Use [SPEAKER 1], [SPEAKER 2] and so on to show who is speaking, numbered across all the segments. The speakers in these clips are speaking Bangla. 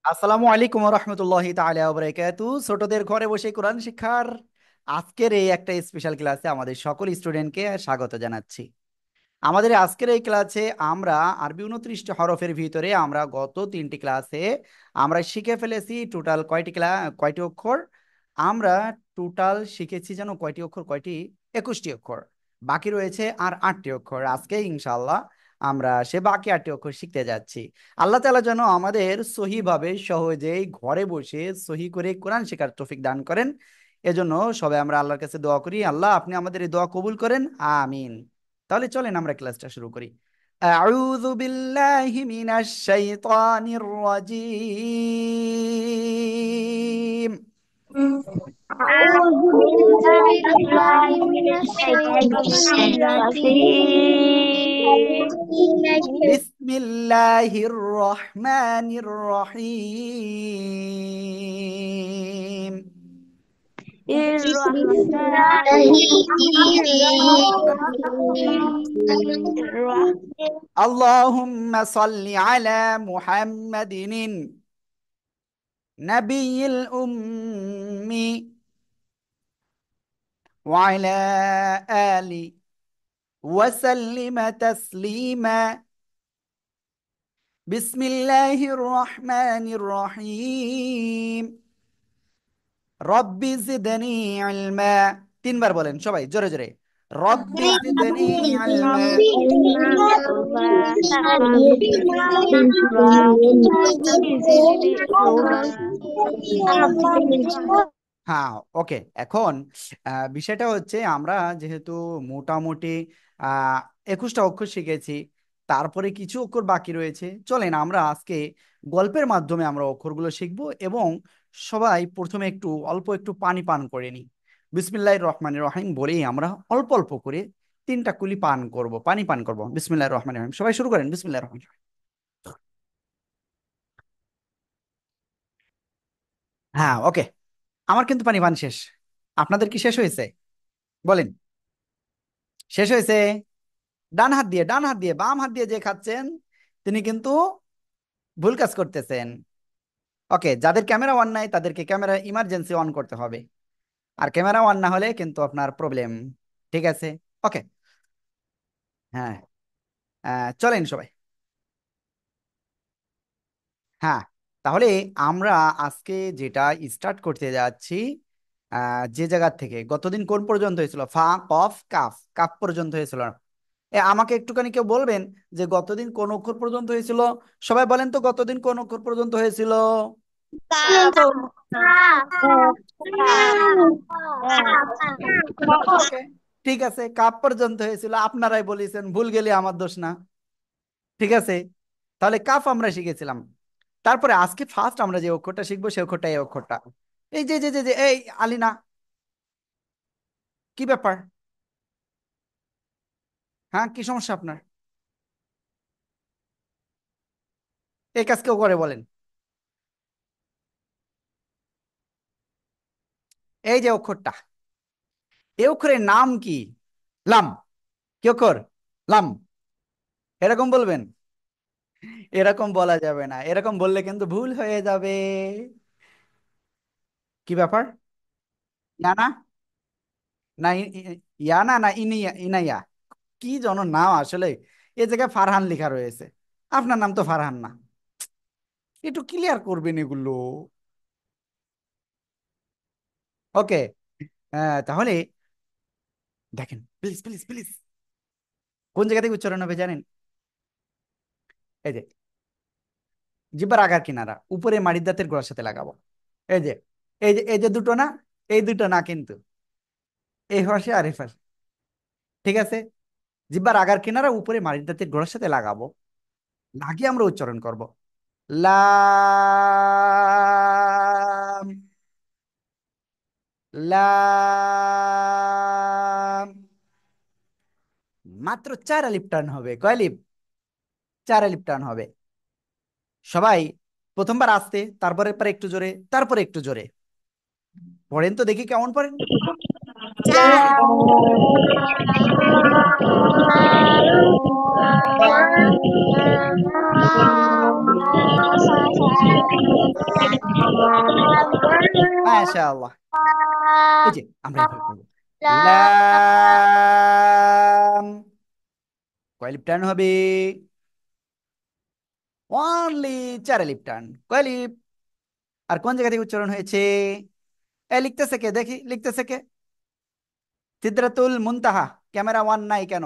[SPEAKER 1] আসসালামু আলাইকুম রহমতুল্লাহি তাআলা ওয়া বারাকাতু। ছোটদের ঘরে বসে কোরআন শিক্ষার আজকের এই একটা স্পেশাল ক্লাসে আমাদের সকল স্টুডেন্টকে স্বাগত জানাচ্ছি। আমাদের আজকের এই ক্লাসে আমরা আরবি 29টি হরফের ভিতরে আমরা গত 3টি ক্লাসে আমরা শিখে ফেলেছি টোটাল কয়টি অক্ষর। আমরা টোটাল শিখেছি যেন কয়টি অক্ষর, কয়টি 21টি অক্ষর। বাকি রয়েছে আর 8টি অক্ষর। আজকে ইনশাআল্লাহ আমরা সে বাকি 8টি অক্ষর শিখতে যাচ্ছি। আল্লাহ তাআলা যেন আমাদের সহিভাবে সহজেই ঘরে বসে সহি করে কোরআন শেখার তৌফিক দান করেন। এজন্য সবাই আমরা আল্লাহর কাছে দোয়া করি, আল্লাহ আপনি আমাদের এই দোয়া কবুল করেন, আমিন। তাহলে চলেন আমরা ক্লাসটা শুরু করি। আউযু বিল্লাহি মিনাশ শাইতানির রাজীম।
[SPEAKER 2] أعوذ بالله من الشيطان الرجيم
[SPEAKER 1] বিসমিল্লাহির রহমানির রহিম।
[SPEAKER 2] بسم
[SPEAKER 3] الرحمن
[SPEAKER 2] الله الرحيم
[SPEAKER 1] আল্লাহুম্মা সাল্লি আলা মুহাম্মাদিন নাবিয়িল উম্মি ওয়া আলা আলি ওয়া সাল্লিমা তাসলিমা। বিসমিল্লাহির রহমানির রহিম। রব্বি জিদনি ইলমা। তিনবার বলেন সবাই জোরে জোরে। রব্বি জিদনি ইলমা। হ্যাঁ, ওকে। এখন বিষয়টা হচ্ছে আমরা যেহেতু মোটামুটি 21টা অক্ষর শিখেছি, তারপরে কিছু অক্ষর বাকি রয়েছে। চলেন আমরা আজকে গল্পের মাধ্যমে আমরা অক্ষরগুলো শিখব এবং সবাই প্রথমে একটু অল্প একটু পানি পান করে নিই। বিসমিল্লাহির রহমানির রহিম বলেই আমরা অল্প অল্প করে 3টা কুলি পান করব, পানি পান করব। বিসমিল্লাহির রহমানির রহিম, সবাই শুরু করেন। বিসমিল্লাহির রহমানির রহিম। হ্যাঁ, ওকে। আমার কিন্তু পানি পান শেষ। আপনাদের কি শেষ হয়েছে? বলেন। শেষ হয়েছে? ডান হাত দিয়ে, ডান হাত দিয়ে, বাম হাত দিয়ে যে খাচ্ছেন তিনি কিন্তু ভুল কাজ করতেছেন। ওকে, যাদের ক্যামেরা অন নাই তাদেরকে ক্যামেরা ইমার্জেন্সি অন করতে হবে। আর ক্যামেরা অন না হলে কিন্তু আপনার প্রবলেম। ঠিক আছে? ওকে। হ্যাঁ, চলেন সবাই। হ্যাঁ, তাহলে আমরা আজকে যেটা স্টার্ট করতে যাচ্ছি, যে জায়গা থেকে গতদিন কোন পর্যন্ত হয়েছিল, ফা কফ কাফ, কাফ পর্যন্ত হয়েছিল। আমাকে একটুখানি কেউ বলবেন যে গতদিন কোন অক্ষর পর্যন্ত হয়েছিল? সবাই বলেন তো গতদিন কোন অক্ষর পর্যন্ত হয়েছিল? ওকে, ঠিক আছে, কাপ পর্যন্ত হয়েছিল। আপনারাই বলেছেন, ভুল গেলে আমার দোষ না। ঠিক আছে, তাহলে কাফ আমরা শিখেছিলাম। তারপরে আজকে ফার্স্ট আমরা যে অক্ষরটা শিখবো সে অক্ষরটা এই অক্ষরটা। এই যে যে যে যে এই আলিনা, কি ব্যাপার? হ্যাঁ, কি সমস্যা আপনার? এই কাজ কেউ করে বলেন? এই যে অক্ষরটা, এই অক্ষরের নাম কি? লাম। কি অক্ষর? লাম। এরকম বলবেন? এরকম বলা যাবে না, এরকম বললে কিন্তু ভুল হয়ে যাবে। কি ব্যাপার? ইয়ানা না ইয়ানা না ইনিয়া ইনাইয়া, কি জন নাম আসলে। এই জায়গায় ফারহান লেখা রয়েছে, আপনার নাম তো ফারহান না। একটু ক্লিয়ার করবেন এগুলো। ওকে, তাহলে দেখেন প্লিজ প্লিজ প্লিজ, কোন জায়গা থেকে উচ্চারণ হবে জানেন? এই যে জিব্বার আগার কিনারা উপরে মাড়ির দাঁতের গোড়ার সাথে লাগাবো। এই যে এই যে দুটো না, এই দুটো না কিন্তু, এই পাশে আর এই পাশে। ঠিক আছে, জিব্বার আগার কিনারা উপরে মাড়ির দাঁতের গোড়ার সাথে লাগাবো, লাগিয়ে আমরা উচ্চারণ করব। লাম, লাম। মাত্র 4 আলিফ টান হবে। কয় আলিফ? 4 আলিফ টান হবে। সবাই প্রথমবার আস্তে, তারপরে পরে একটু জোরে, তারপরে একটু জোরে পড়েন তো দেখি কেমন পড়েন। জোরে। মাশাআল্লাহ। এই যে আমরা এইভাবে পড়বো। লাম, কয় লিপ টার্ন হবে? Only 4 lip turn. কয় লিপ? আর কোন জায়গা থেকে উচ্চারণ হয়েছে? এ লিখতেছে কে দেখি, লিখতেছে কে? সিদরাতুল মুনতাহা, ক্যামেরা ওয়ান নাই কেন?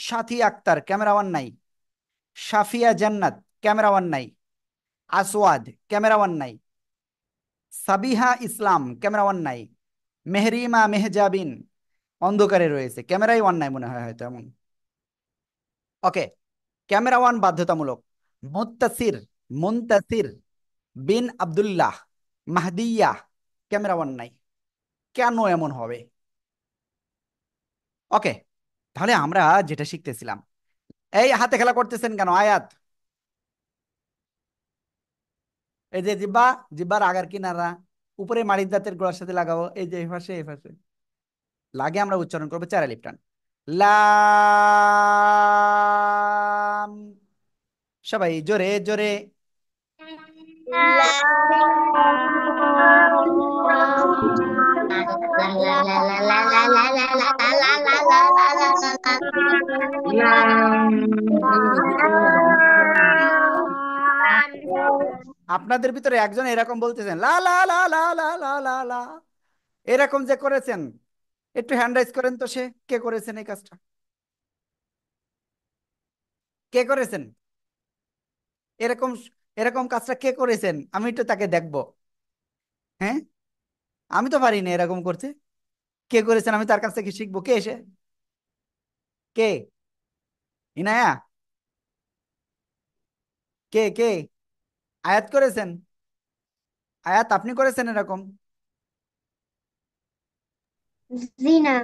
[SPEAKER 1] সাথী আক্তার, ক্যামেরা ওয়ান নাই। সাফিয়া জান্নাত, ক্যামেরা ওয়ান নাই। আসওয়াদ, ক্যামেরা ওয়ান নাই। সাবিহা ইসলাম, ক্যামেরা ওয়ান নাই। মেহরিমা মেহজাবিন অন্ধকারে রয়েছে, ক্যামেরাই ওয়ান নাই মনে হয়, হয়তো এমন। ওকে, ক্যামেরা ওয়ান বাধ্যতামূলক। মুত্তাসির, মুনতাসির বিন আব্দুল্লাহ মাহদিয়া, ক্যামেরা ওয়ান নাই। কেন এমন হবে? ওকে, তাহলে আমরা যেটা শিখতেছিলাম, এই হাতে খেলা করতেছেন কেন আয়াত? এই যে জিব্বা, জিব্বার আগার কিনারা উপরে মাড়ির দাঁতের গোড়ার সাথে লাগাবো, এই যে এই পাশে এই পাশে লাগে, আমরা উচ্চারণ করবো 4 লিপটান। লাম, সবাই জোরে জোরে। আপনাদের ভিতরে একজন এরকম বলতেছেন লা লা লা লা লা লা লা লা, এরকম যে করেছেন, একটু হ্যান্ড রাইজ করেন তো, সে কে করেছেন এই কাজটা? কে করেছেন এরকম, এরকম কাজটা কে করেছেন? আমি একটু তাকে দেখবো। হ্যাঁ, আমি তো পারি না এরকম করতে। কে করেছেন, আমি তার কাছ থেকে শিখবো। কে এসে, কে? ইনায়া? কে কে? আয়াত করেছেন? আয়াত আপনি করেছেন এরকম?
[SPEAKER 2] জিনা।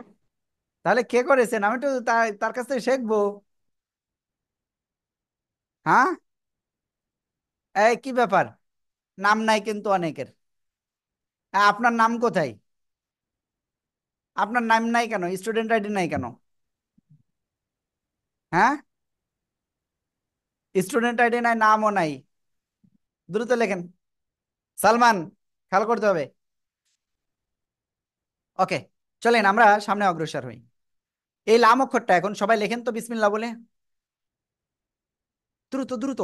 [SPEAKER 1] তাহলে কে করেছেন? আমি তো তার তার কাছ থেকে শিখবো। হ্যাঁ, এই কি ব্যাপার? নাম নাই কিন্তু অনেকের। আপনার নাম কোথায়? আপনার নাম নাই কেন? স্টুডেন্ট আইডি নাই কেন? হ্যাঁ, স্টুডেন্ট আইডি নাই, নামও নাই। দ্রুত লেখেন। সালমান, খেয়াল করতে হবে। ওকে, চলেন আমরা সামনে অগ্রসর হই। এই লাম অক্ষরটা এখন সবাই লেখেন তো বিসমিল্লাহ বলে, দ্রুত দ্রুত।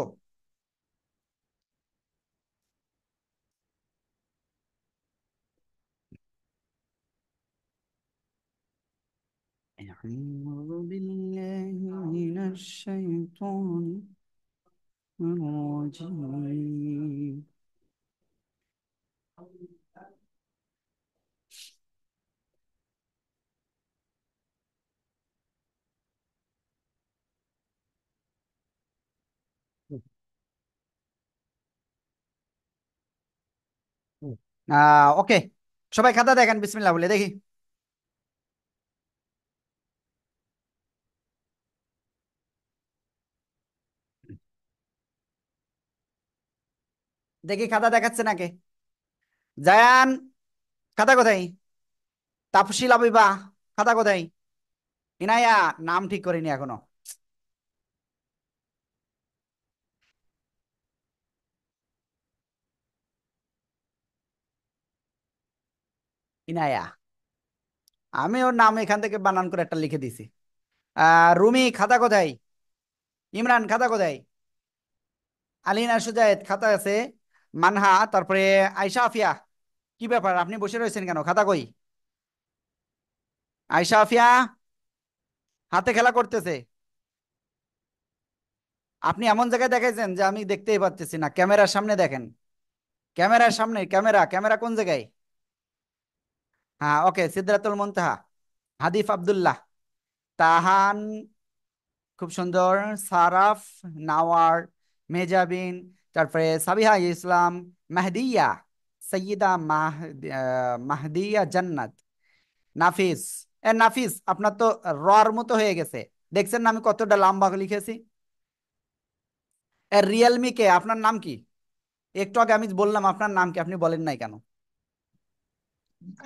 [SPEAKER 1] أعوذ بالله من الشيطان الرجيم. ওকে, সবাই খাতা দেখেন বিসমিল্লাহ বলে দেখি। দেখি খাতা দেখাচ্ছে নাকি? জায়ান, খাতা কোথায়? তাপসিল আবিবা, খাতা কোথায়? ইনায়া, নাম ঠিক করিনি এখনো। ইনায়া, আমি ওর নাম এখান থেকে বানান করে একটা লিখে দিছি। রুমি, খাতা কোথায়? ইমরান, খাতা কোথায়? আলিনা সুজায়েদ, খাতা আছে। মানহা, তারপরে আয়শা আফিয়া। কি ব্যাপার, আপনি বসে রয়েছেন কেন? খাতা কই? আয়শা আফিয়া, হাতে খেলা করতেছে। আপনি এমন জায়গায় দেখাইছেন যে আমি দেখতেই পাচ্ছি না, ক্যামেরার সামনে দেখেন। ক্যামেরার সামনে, ক্যামেরা, ক্যামেরা কোন জায়গায়? হ্যাঁ, ওকে, সিদরাতুল মুনতাহা। হাদিফ আব্দুল্লাহ, তাহান, খুব সুন্দর। সারাফ, নাওয়ার, মেজাবিন, তারপরে সাবিহা ইসলাম, মাহদিয়া, সৈয়দা মাহদিয়া জান্নাত, নাফিস। এ নাফিস, আপনার তো রর মতো হয়ে গেছে। দেখছেন না আমি কতটা লম্বা লিখেছি? এর রিয়েলমি কে? আপনার নাম কি? একটু আগে আমি বললাম আপনার নাম কি, আপনি বলেন নাই কেন?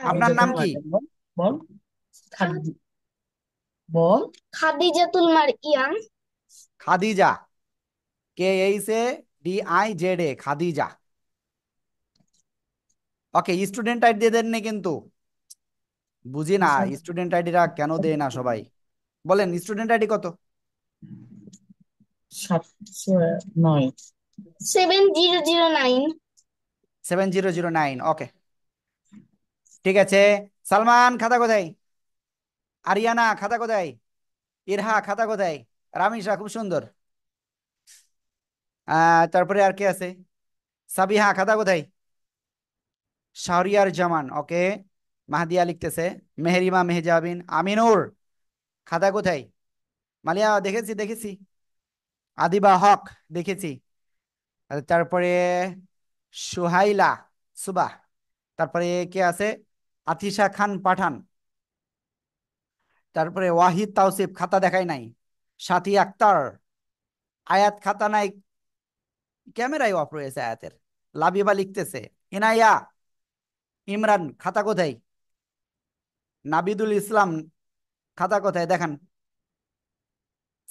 [SPEAKER 1] আপনার নাম
[SPEAKER 3] খাদিজাতুল
[SPEAKER 1] কি?
[SPEAKER 3] মারিয়াম, বল বল। খাদি- বল।
[SPEAKER 2] খাদিজাতুল মারইয়াম।
[SPEAKER 1] খাদিজা, KHADIZA, খাদিজা। ওকে, স্টুডেন্ট আইডি দিয়ে দেননি কিন্তু। বুঝি না
[SPEAKER 3] আচ্ছা,
[SPEAKER 1] স্টুডেন্ট আইডিটা কেন দেয় না সবাই। বলেন স্টুডেন্ট আইডি কত?
[SPEAKER 3] 709।
[SPEAKER 2] 7009।
[SPEAKER 1] 7009, ওকে। ঠিক আছে, সালমান খাতা কোথায়? আরিয়ানা খাতা কোথায়? ইরহা খাতা কোথায়? রামিশা খুব সুন্দর। তারপরে আর কে আছে? সাবিহা খাতা কোথায়? শাহরিয়ার জামান, ওকে। মাহদিয়া লিখতেছে। মেহেরিমা মেহজাবিন আমিনুর খাতা কোথায়? মালিয়া দেখেছি দেখেছি। আদিবা হক দেখেছি। আর তারপরে সুহাইলা সুবাহ। তারপরে কে আছে? আতিশা খান পাঠান। তারপরে ওয়াহিদ তাওসিফ খাতা দেখাই নাই। সাথী আক্তার। আয়াত খাতা নাই, ক্যামেরাই অফ রয়েছে আয়াতের। লাবিবা লিখতেছে। ইনায়া ইমরান খাতা কোথায়? নাবিদুল ইসলাম খাতা কোথায় দেখান।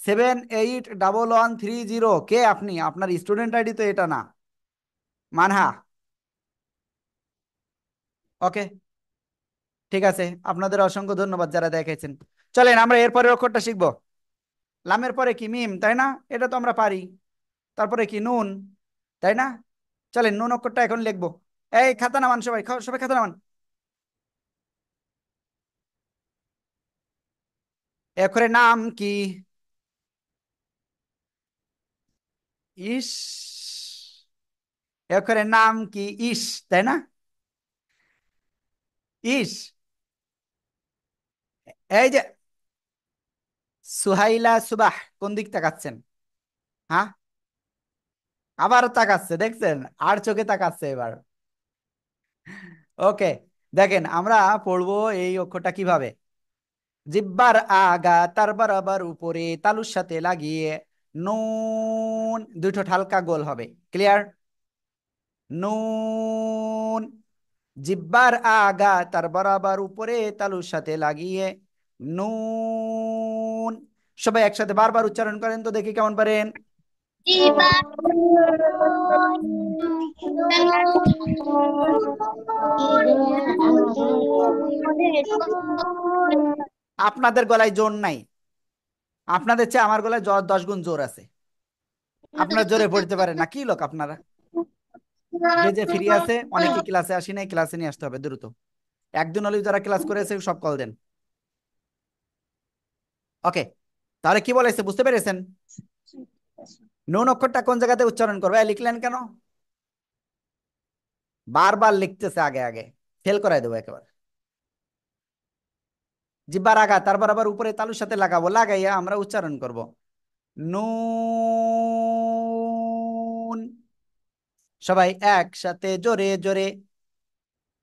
[SPEAKER 1] 781130, কে আপনি? আপনার স্টুডেন্ট আইডি তো এটা না। মানহা, ওকে। ঠিক আছে, আপনাদের অসংখ্য ধন্যবাদ যারা দেখেছেন। চলেন আমরা এরপরের অক্ষরটা শিখবো। লামের পরে কি? মিম, তাই না? এটা তো আমরা পারি। তারপরে কি? নুন, তাই না? চলেন নুন অক্ষরটা এখন লিখবো। এই খাতা নামান সবাই, সবাই খাতা নামান। এ অক্ষরের নাম কি? ইস। এ অক্ষরের নাম কি? ইস, তাই না? ইস। এই যে সুহাইলা সুবাহ, কোন দিক তাকাচ্ছেন? হ্যাঁ, আবার তাকাচ্ছে দেখছেন? আর চোখে তাকাচ্ছে এবার। ওকে, দেখেন আমরা পড়বো এই অক্ষরটা কিভাবে। জিব্বার আগা তার বরাবর উপরে তালুর সাথে লাগিয়ে নুন, দুটো ঠালকা গোল হবে। ক্লিয়ার? নুন। জিব্বার আগা তার বরাবর উপরে তালুর সাথে লাগিয়ে নুন। সবাই একসাথে বারবার উচ্চারণ করেন তো দেখি কেমন পারেন।
[SPEAKER 2] জীবাণু
[SPEAKER 1] আপনাদের গলায় জোর নাই, আপনাদের চেয়ে আমার গলায় 10 গুণ জোর আছে। আপনার জোরে পড়তে পারেন না, কি লোক আপনারা। যে যে ফ্রি আছে, অনেকে ক্লাসে আসি নাই, ক্লাসে নিয়ে আসতে হবে দ্রুত। একদিন হলেও যারা ক্লাস করেছে সব কল দেন। ওকে, তাহলে কি বলেছে বুঝতে পেরেছেন? নুন অক্ষরটা কোন জায়গাতে উচ্চারণ করবে? লিখলেন কেন? বারবার লিখতেছে আগে আগে, ফেল করাই দেবো একেবারে। জিব্বার আগা তারপর আবার উপরে তালুর সাথে লাগাবো, লাগাইয়া আমরা উচ্চারণ করব নুন। সবাই একসাথে জোরে জোরে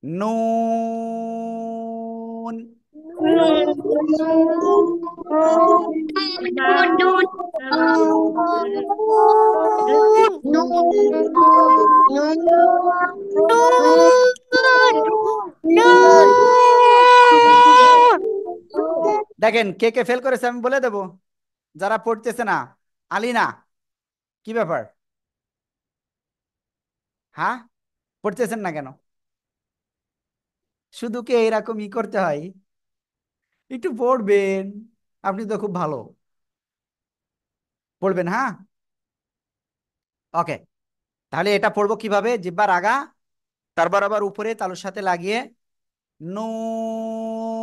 [SPEAKER 1] নুন। দেখেন কে কে ফেল করেছে আমি বলে দেব, যারা পড়তেছে না। আলিনা, কি ব্যাপার? হ্যাঁ, পড়তেছেন না কেন? শুধু কি এরকম ই করতে হয়? একটু পড়বেন, আপনি তো খুব ভালো। পড়বেন, হ্যাঁ। ওকে, তাহলে এটা পড়বো কিভাবে? জিব্বার আগা তারপর আবার উপরে তালুর সাথে লাগিয়ে নুন।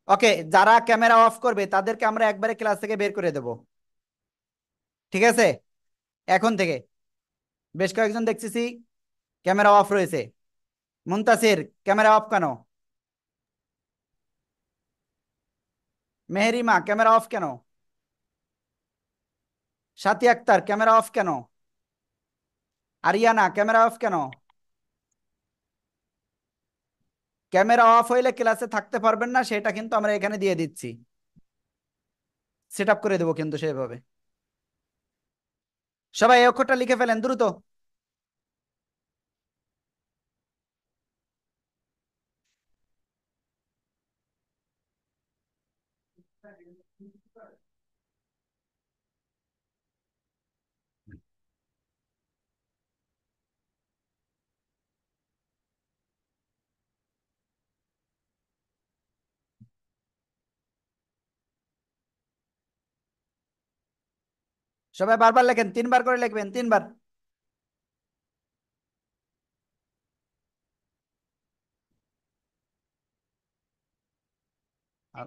[SPEAKER 1] ওকে, যারা ক্যামেরা অফ করবে তাদেরকে আমরা একবারে ক্লাস থেকে বের করে দেব। ঠিক আছে, এখন থেকে। বেশ কয়েকজন দেখতেছি ক্যামেরা অফ রয়েছে। মুনতাসির ক্যামেরা অফ কেন? মেহেরিমা ক্যামেরা অফ কেন? সাথী আক্তার ক্যামেরা অফ কেন? আরিয়ানা ক্যামেরা অফ কেন? ক্যামেরা অফ হইলে ক্লাসে থাকতে পারবেন না, সেটা কিন্তু আমরা এখানে দিয়ে দিচ্ছি। সেট আপ করে দেবো কিন্তু সেভাবে। সবাই এই অক্ষরটা লিখে ফেলেন দ্রুত। সবাই বারবার লেখেন, 3 বার করে লিখবেন, 3 বার। আ-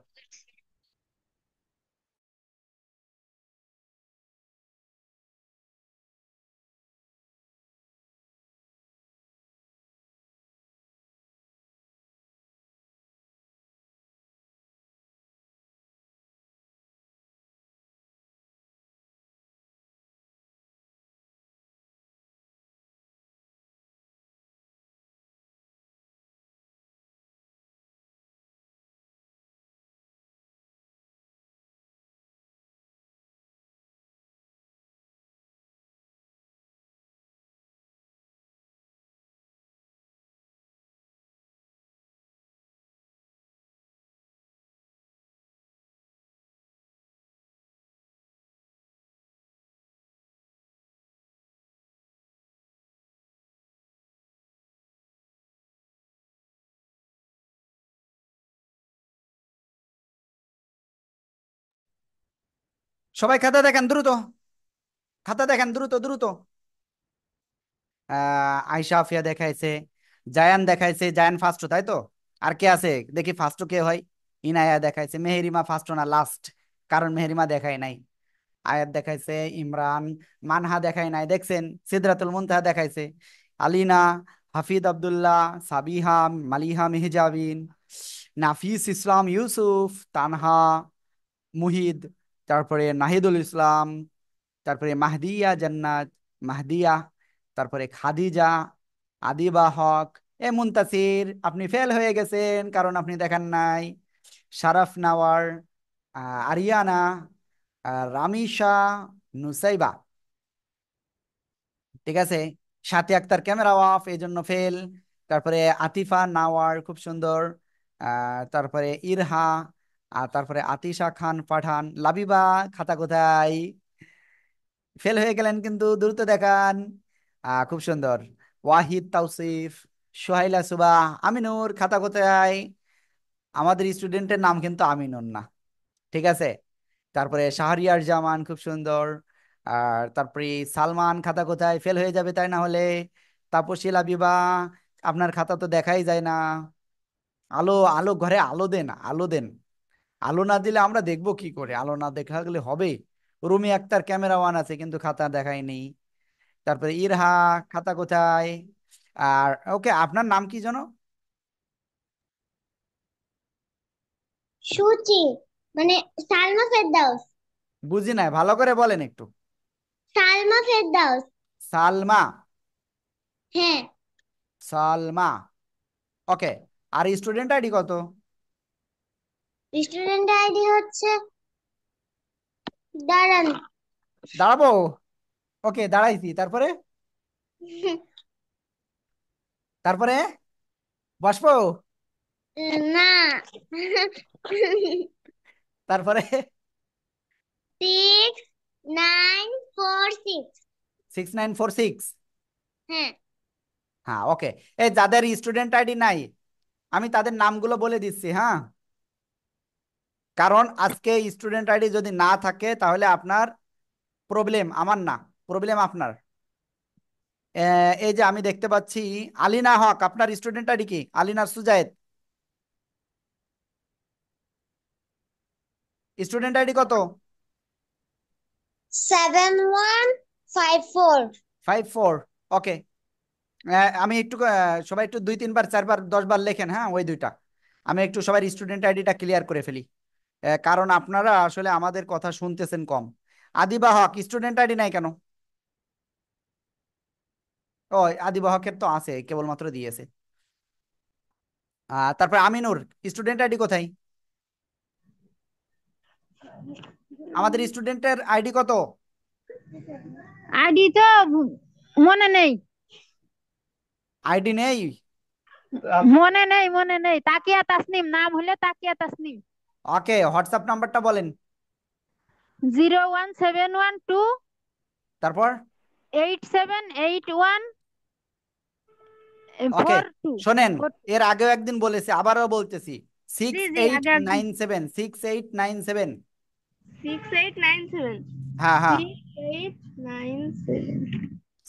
[SPEAKER 1] সবাই খাতা দেখেন দ্রুত, খাতা দেখেন দ্রুত দ্রুত। আয়শা আফিয়া দেখাইছে, জায়ান দেখাইছে, জায়ান ফার্স্ট, তাই তো? আর কে আছে দেখি ফার্স্ট কে হয়? ইনায়া দেখাইছে, মেহেরিমা ফার্স্ট না লাস্ট, কারণ মেহেরিমা দেখাই নাই। আয়াত দেখাইছে, ইমরান, মানহা দেখাই নাই, দেখছেন? সিদরাতুল মুনতাহা দেখাইছে, আলিনা, হাফিজ আব্দুল্লাহ, সাবিহা, মালিহা মেহজাবিন, নাফিস ইসলাম ইউসুফ, তানহা, মুহিদ, তারপরে নাহিদুল ইসলাম, তারপরে মাহদিয়া জান্নাত, মাহদিয়া, তারপরে খাদিজা, আদিবা হক। এ মুনতাসির, আপনি ফেল হয়ে গেছেন কারণ আপনি দেখেন নাই। শারাফ নাওয়ার, আরিয়ানা, রামিশা, নুসাইবা। ঠিক আছে। সাথী আক্তার ক্যামেরা অফ, এই জন্য ফেল। তারপরে আতিফা নাওয়ার, খুব সুন্দর। তারপরে ইরহা, আর তারপরে আতিশা খান পাঠান। লাবিবা, খাতা কোথায়? ফেল হয়ে গেলেন কিন্তু, দ্রুত দেখান। খুব সুন্দর। ওয়াহিদ তাওসিফ, সোহাইলা সুবাহ, আমিনুর, খাতা কোথায়? আমাদের স্টুডেন্টের নাম কিন্তু আমিনুর না। ঠিক আছে। তারপরে শাহরিয়ার জামান, খুব সুন্দর। আর তারপরে সালমান, খাতা কোথায়? ফেল হয়ে যাবে তাই না হলে। তাপসীলা বিবাহ, আপনার খাতা তো দেখাই যায় না। আলো, আলো, ঘরে আলো দেন, আলো দেন। আলো না দিলে আমরা দেখবো কি করে? আলো না দেখা গেলে হবে? রুমি আক্তার ক্যামেরা ওয়ান আছে কিন্তু খাতা দেখায়নি। তারপরে ইরহা, খাতা কোথায়? আর ওকে, আপনার নাম কি জানো?
[SPEAKER 2] সুচি, মানে সালমা ফেরদাউস।
[SPEAKER 1] বুঝি নাই, ভালো করে বলেন একটু।
[SPEAKER 2] সালমা ফেরদাউস।
[SPEAKER 1] সালমা,
[SPEAKER 2] হ্যাঁ।
[SPEAKER 1] সালমা। ওকে। আর স্টুডেন্ট আইডি কত?
[SPEAKER 2] স্টুডেন্ট আইডি হচ্ছে, দাঁড়ান।
[SPEAKER 1] দাঁড়াবো? ওকে, দাঁড়াইছি, তারপরে? তারপরে বসবো?
[SPEAKER 2] না।
[SPEAKER 1] তারপরে?
[SPEAKER 2] 6946।
[SPEAKER 1] 6946।
[SPEAKER 2] হ্যাঁ।
[SPEAKER 1] হ্যাঁ, ওকে। এই যাদের স্টুডেন্ট আইডি নাই, আমি তাদের নামগুলো বলে দিচ্ছি, হ্যাঁ। কারণ আজকে স্টুডেন্ট আইডি যদি না থাকে তাহলে আপনার প্রবলেম, আমার না, প্রবলেম আপনার। এই যে আমি দেখতে পাচ্ছি আলিনা হক, আপনার স্টুডেন্ট আইডি কি? আলিনা সুজায়েদ, স্টুডেন্ট আইডি কত?
[SPEAKER 2] 7154।
[SPEAKER 1] 54। ওকে। আমি একটু সবাই একটু 2 3 বার 4 বার 10 বার লেখেন, হ্যাঁ, ওই দুইটা। আমি একটু সবার স্টুডেন্ট আইডিটা ক্লিয়ার করে ফেলি। কারণ আপনারা আসলে আমাদের কথা শুনতেছেন কম। আদিবা হক, স্টুডেন্ট আইডি নাই কেন? ও, আদিবা হকের তো আছে, কেবলমাত্র দিয়েছে। তারপর আমিনুর, স্টুডেন্ট আইডি কোথায়? আমাদের স্টুডেন্টের আইডি কত?
[SPEAKER 4] আইডি তো মনে নেই।
[SPEAKER 1] আইডি নেই?
[SPEAKER 4] মনে নেই তাকিয়া তাসনিম, নাম হলে তাকিয়া তাসনিম।
[SPEAKER 1] ওকে, হোয়াটসঅ্যাপ নাম্বারটা বলেন।
[SPEAKER 4] 01712
[SPEAKER 1] তারপর?
[SPEAKER 4] 8781
[SPEAKER 1] ওকে,
[SPEAKER 4] 42।
[SPEAKER 1] শোনেন, এর আগেও একদিন বলেছি, আবারও বলতেছি।
[SPEAKER 4] জি
[SPEAKER 1] সিক্স
[SPEAKER 4] জি,
[SPEAKER 1] এইট
[SPEAKER 4] আগে একদম।
[SPEAKER 1] Nine seven 6897।
[SPEAKER 4] 6897।
[SPEAKER 1] হ্যাঁ, হ্যাঁ।
[SPEAKER 2] 6, 8, 9, 7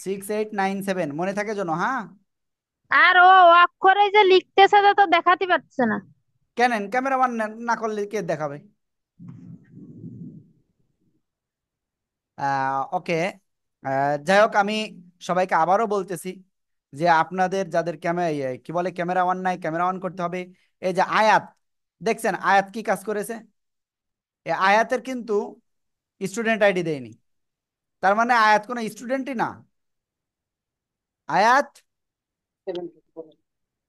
[SPEAKER 1] 6, 8, 9, 7 মনে থাকে জন্য, হ্যাঁ।
[SPEAKER 4] আর ও অক্ষরে যে লিখতেছে তা তো দেখাতে পারছে না।
[SPEAKER 1] কেন ক্যামেরাম্যান না করলে কে দেখাবে? ওকে, যাই হোক, আমি সবাইকে আবারও বলতেছি যে আপনাদের যাদের ক্যামেরা কি বলে ক্যামেরা অন নাই, ক্যামেরা অন করতে হবে। এই যে আয়াত, দেখছেন আয়াত কি কাজ করেছে? এই আয়াতের কিন্তু স্টুডেন্ট আইডি দেয়নি, তার মানে আয়াত কোনো স্টুডেন্টই না। আয়াত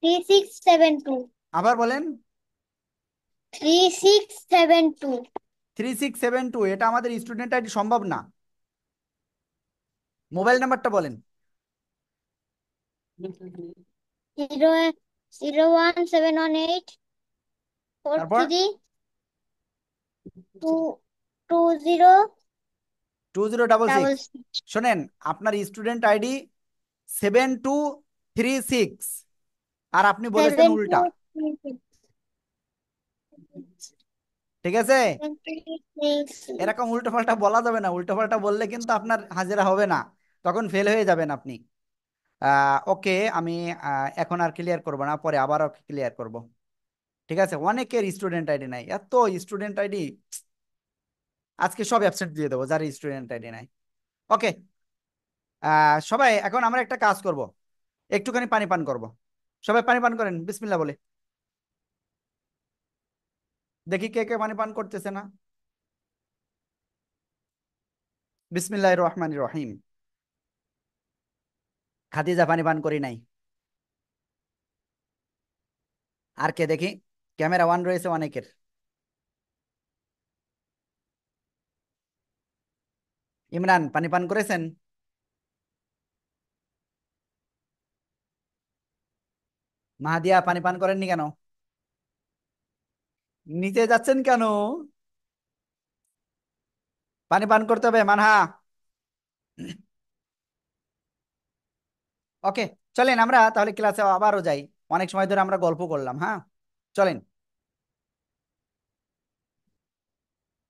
[SPEAKER 2] 3672
[SPEAKER 1] আবার বলেন।
[SPEAKER 2] 3672
[SPEAKER 1] 3672 এটা আমাদের স্টুডেন্ট আইডি সম্ভব না। মোবাইল নাম্বারটা বলেন।
[SPEAKER 2] 01718 ফোর
[SPEAKER 1] তারপর
[SPEAKER 2] three two two zero
[SPEAKER 1] 2066।
[SPEAKER 2] Double six
[SPEAKER 1] শোনেন, আপনার স্টুডেন্ট আইডি 7236, আর আপনি বলেছেন
[SPEAKER 2] সেভেন টু
[SPEAKER 1] উল্টা। ঠিক আছে, এরকম উল্টো পাল্টা বলা যাবে না। উল্টো পাল্টা বললে কিন্তু আপনার হাজিরা হবে না, তখন ফেল হয়ে যাবেন আপনি। ওকে, আমি এখন আর ক্লিয়ার করব না, পরে আবার ক্লিয়ার করব। ঠিক আছে, অনেকের স্টুডেন্ট আইডি নাই, এত স্টুডেন্ট আইডি আজকে সব অ্যাবসেন্ট দিয়ে দেবো যার স্টুডেন্ট আইডি নাই। ওকে, সবাই এখন আমরা একটা কাজ করব, একটুখানি পানি পান করব। সবাই পানি পান করেন বিসমিল্লাহ বলে। দেখি কে কে পানি পান করতেছে না। বিসমিল্লাহির রহমানির রহিম। খাদিজা পানি পান করি নাই। আর কে দেখি? ক্যামেরা ওয়ান রয়েছে অনেকের। ইমরান পানি পান করেছেন? মাহাদিয়া পানি পান করেননি কেন? নিচে যাচ্ছেন কেন? পানি পান করতে হবে মানহা। ওকে, চলেন আমরা তাহলে ক্লাসে আবারও যাই। অনেক সময় ধরে আমরা গল্প করলাম, হ্যাঁ চলেন।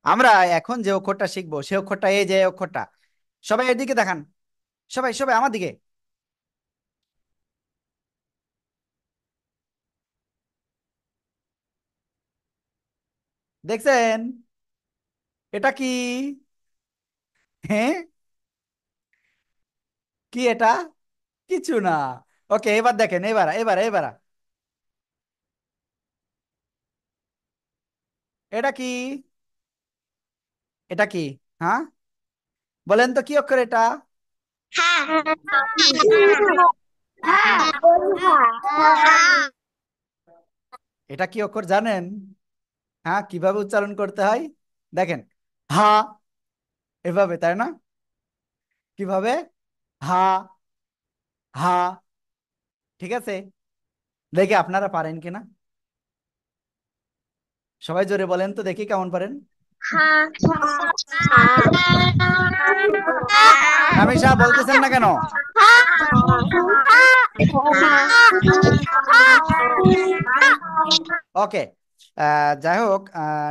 [SPEAKER 1] আমরা এখন যে অক্ষরটা শিখবো সে অক্ষরটা, এই যে অক্ষরটা, সবাই এদিকে দেখান, সবাই সবাই আমার দিকে। দেখছেন এটা কি? হ্যাঁ, কি এটা? কিছু না। ওকে, এবার দেখেন, এবার এবার এবার এটা কি? এটা কি? হ্যাঁ, বলেন তো কি অক্ষর এটা? এটা কি অক্ষর জানেন? হ্যাঁ, কিভাবে উচ্চারণ করতে হয় দেখেন। হা, এভাবে, তাই না? কিভাবে? হা, হা। ঠিক আছে, দেখি আপনারা পারেন কিনা। সবাই জোরে বলেন তো দেখি কেমন পারেন। নামিসা বলতেছেন না কেন? ওকে, যাই হোক,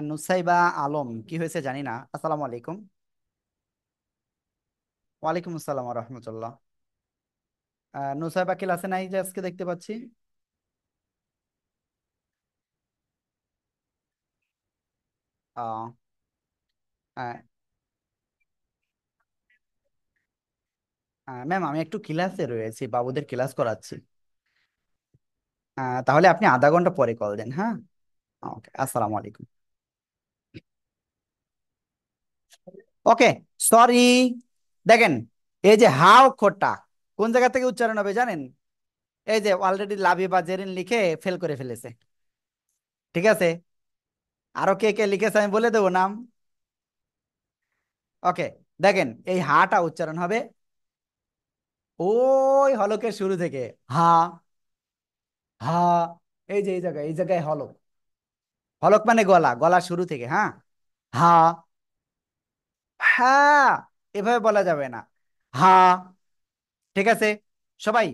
[SPEAKER 1] নুসাইবা আলম কি হয়েছে জানি না। আসসালামু আলাইকুম। ওয়ালাইকুম আসসালাম রহমতুল্লাহ। নুসাইবা ক্লাসে নাই যে আজকে দেখতে পাচ্ছি। আহ, ম্যাম আমি একটু ক্লাসে রয়েছি, বাবুদের ক্লাস করাচ্ছি। তাহলে আপনি আধা ঘন্টা পরে কল দেন, হ্যাঁ। ওকে, আসসালামু আলাইকুম। ওকে, সরি। দেখেন, এই যে হা অক্ষরটা কোন জায়গা থেকে উচ্চারণ হবে জানেন? এই যে অলরেডি লাভি বা জেরিন লিখে ফেল করে ফেলেছে। ঠিক আছে, আরো কে কে লিখেছে আমি বলে দেবো নাম। ওকে, দেখেন এই হাটা উচ্চারণ হবে ওই হলকের শুরু থেকে। হা, হা, এই যে এই জায়গায় হলক। হলক মানে গলা, গলা শুরু থেকে, হ্যাঁ। হা, হ্যাঁ, এভাবে বলা যাবে না। হা। ঠিক আছে সবাই,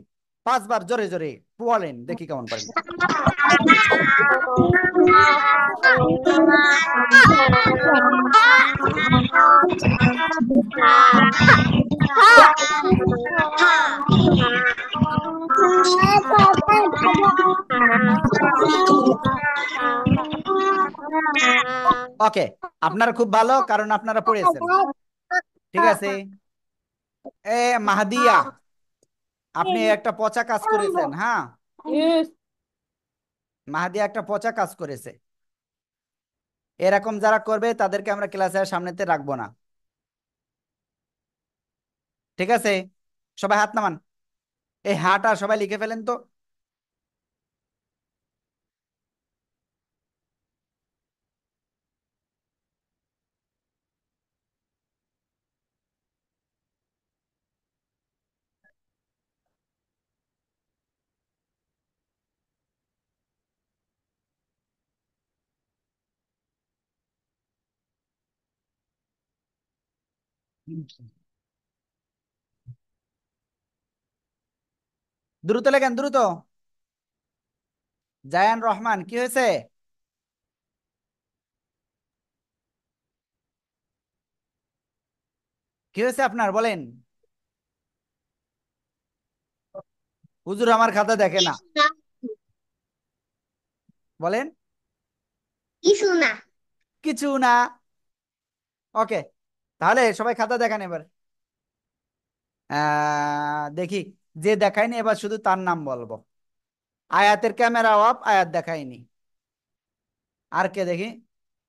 [SPEAKER 1] 5 বার জোরে জোরে বলেন, দেখি কেমন পারেন। ওকে, আপনারা খুব ভালো, কারণ আপনারা পড়েছেন। ঠিক আছে। এ মাহাদিয়া, আপনি একটা পচা কাজ করেছেন। হ্যাঁ, মাহাদিয়া একটা পচা কাজ করেছে। এরকম যারা করবে তাদেরকে আমরা ক্লাসের সামনেতে রাখবো না। ঠিক আছে, সবাই হাত নামান। এই হাটা সবাই লিখে ফেলেন তো। দ্রুত লেখেন, দ্রুত। জায়ান রহমান, কি হয়েছে? কি হয়েছে আপনার, বলেন। হুজুর আমার খাতা দেখে না, বলেন।
[SPEAKER 2] কিছু না।
[SPEAKER 1] কিছু না। ওকে, তাহলে সবাই খাতা দেখান এবার। দেখি, যে দেখায়নি এবার শুধু তার নাম বলবো। আয়াতের ক্যামেরা অফ, আয়াত দেখায়নি। আর কে দেখি?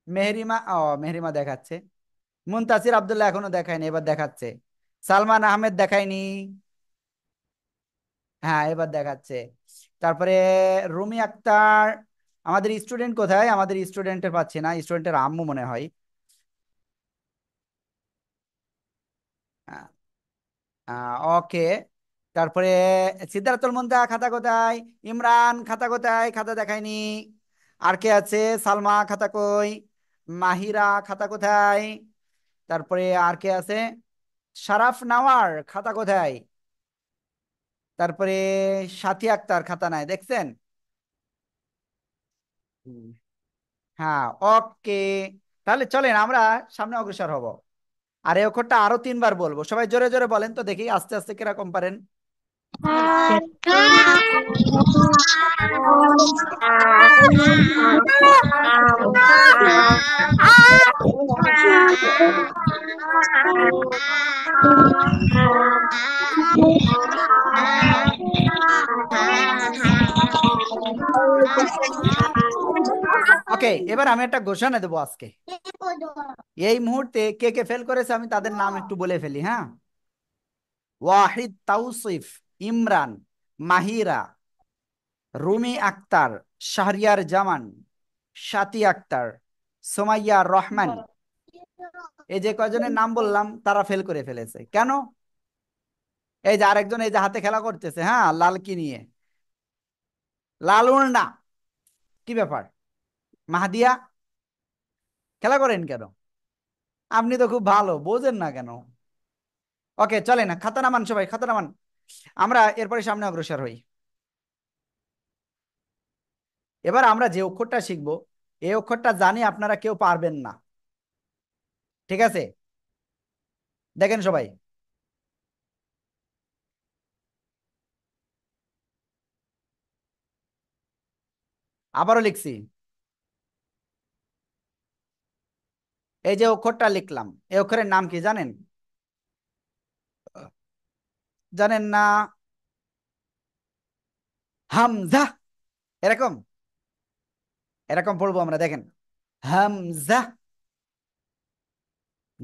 [SPEAKER 1] মেহরিমা, ও মেহরিমা দেখাচ্ছে। মুনতাসির আব্দুল্লাহ এখনো দেখায়নি, এবার দেখাচ্ছে। সালমান আহমেদ দেখায়নি। হ্যাঁ, এবার দেখাচ্ছে। তারপরে রুমি আক্তার। আমাদের স্টুডেন্ট কোথায়? আমাদের স্টুডেন্টের পাচ্ছি না, স্টুডেন্টের আম্মু মনে হয়। ওকে। তারপরে সিদ্ধার্থুল মুন্তাহা খাতা কোথায়? ইমরান খাতা কোথায়? খাতা দেখায়নি। আর কে আছে? সালমা খাতা কই? মাহিরা খাতা কোথায়? তারপরে আর কে আছে? শারাফ নাওয়ার খাতা কোথায়? তারপরে সাথী আক্তার খাতা নাই, দেখছেন? হুম। হ্যাঁ, ওকে। তাহলে চলেন আমরা সামনে অগ্রসর হব। আর এই অক্ষরটা আরো 3 বার বলবো, সবাই জোরে জোরে বলেন তো দেখি আস্তে আস্তে কিরকম পারেন। ওকে, এবার আমি একটা ঘোষণা দেবো আজকে। এই মুহূর্তে কে কে ফেল করেছে আমি তাদের নাম একটু বলে ফেলি। হ্যাঁ, ওয়াহিদ, তাওসিফ, ইমরান, মাহিরা, রুমি আক্তার, শাহরিয়ার জামান, সাথী আক্তার, সোমাইয়া রহমান। এই যে কয়জনের নাম বললাম তারা ফেল করে ফেলেছে। কেন? এই যে আরেকজন এই যে হাতে খেলা করতেছে, হ্যাঁ, লাল কি নিয়ে? লাল না, কি ব্যাপার? মাহাদিয়া, খেলা করেন কেন? আপনি তো খুব ভালো, বোঝেন না কেন? ওকে, চলে না, খাতা নামান, সবাই খাতা নামান। আমরা এরপরে সামনে অগ্রসর হই। এবার আমরা যে অক্ষরটা শিখবো, এই অক্ষরটা জানি আপনারা কেউ পারবেন না। ঠিক আছে, দেখেন সবাই। আবারও লিখছি। এই যে অক্ষরটা লিখলাম, এই অক্ষরের নাম কি জানেন? জানেন না? হামজা। এরকম এরকম পড়বো আমরা, দেখেন। হামজা,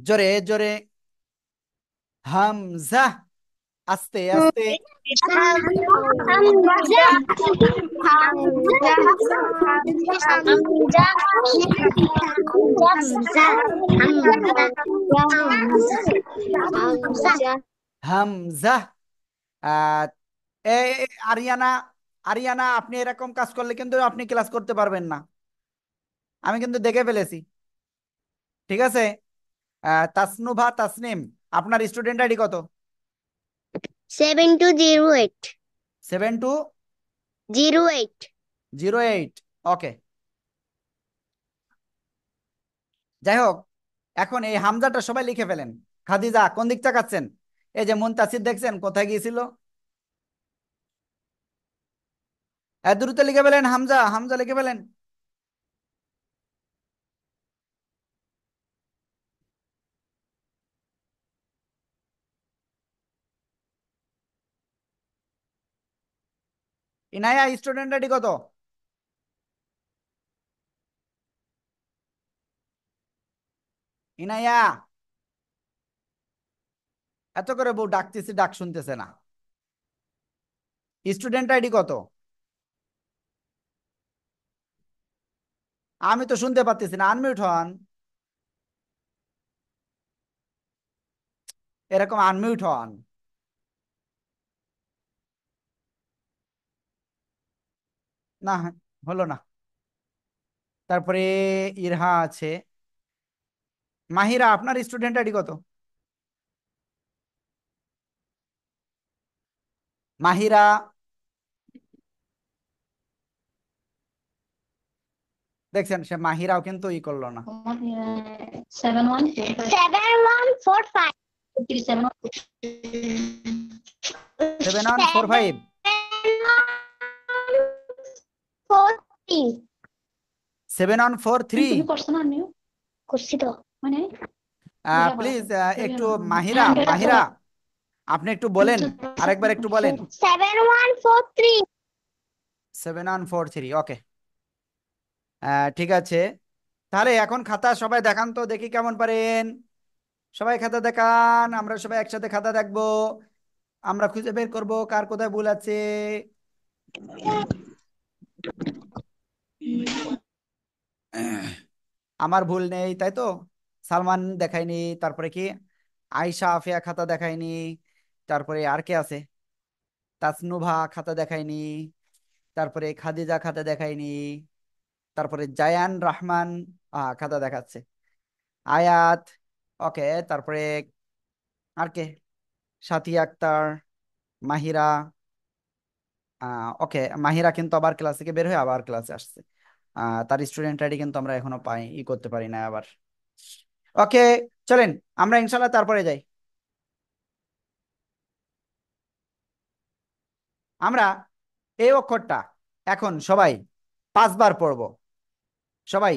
[SPEAKER 1] জোরে জোরে। হামজা, আস্তে আস্তে। হামজা। আহ আরিয়ানা, আরিয়ানা, আপনি এরকম কাজ করলে কিন্তু আপনি ক্লাস করতে পারবেন না, আমি কিন্তু দেখে ফেলেছি। ঠিক আছে। তাসনুভা, তাসনিম, আপনার স্টুডেন্ট আইডি কত?
[SPEAKER 2] 7208। 08
[SPEAKER 1] 7208। ওকে, যাই হোক, এখন এই হামজাটা সবাই লিখে ফেলেন। খাদিজা কোন দিক তাকাচ্ছেন? এই যে মুনতাসির দেখছেন কোথায় গিয়েছিল? দ্রুত লিখে ফেলেন, হামজা হামজা লিখে ফেলেন। ইনায়া স্টুডেন্ট আইডি কত? ইনায়া, এত করে বউ ডাকতেছি, ডাক শুনতেছে না। স্টুডেন্ট আইডি কত? আমি তো শুনতে পাচ্ছি না, আনমিউট হন। এরকম আনমিউট হন। না, হলো না। তারপরে ইরহা আছে। মাহিরা, আপনার স্টুডেন্ট আইডি কত? মাহিরা, দেখছেন সে মাহিরাও কিন্তু ই করলো না।
[SPEAKER 2] 7145
[SPEAKER 1] 7145।
[SPEAKER 2] 7143
[SPEAKER 1] 7143।
[SPEAKER 2] করছি তো মানে
[SPEAKER 1] প্লিজ একটু মাহিরা, মাহিরা আপনি একটু বলেন, আরেকবার একটু বলেন।
[SPEAKER 2] 7143
[SPEAKER 1] 7143। ওকে, ঠিক আছে। তাহলে এখন খাতা সবাই দেখান তো, দেখি কেমন পারেন। সবাই খাতা দেখান, আমরা সবাই একসাথে খাতা দেখবো। আমরা খুঁজে বের করব কার কোথায় ভুল আছে। আমার ভুল নেই তাই তো? সালমান দেখায়নি, তারপরে কি আয়শা আফিয়া খাতা দেখায়নি, তারপরে আর কে আছে? তাসনুভা খাতা দেখায়নি, তারপরে খাদিজা খাতা দেখায়নি, তারপরে জায়ান রহমান খাতা দেখাচ্ছে। আয়াত, ওকে, তারপরে আর কে? সাথী আক্তার, মাহিরা, ওকে, মাহিরা কিন্তু আবার ক্লাস থেকে বের হয়ে আবার ক্লাসে আসছে। তার স্টুডেন্ট আইডি কিন্তু আমরা এখনো করতে পারি না আবার। ওকে, চলেন আমরা ইনশাল্লাহ তারপরে যাই। আমরা এই অক্ষরটা এখন সবাই 5 বার পড়বো। সবাই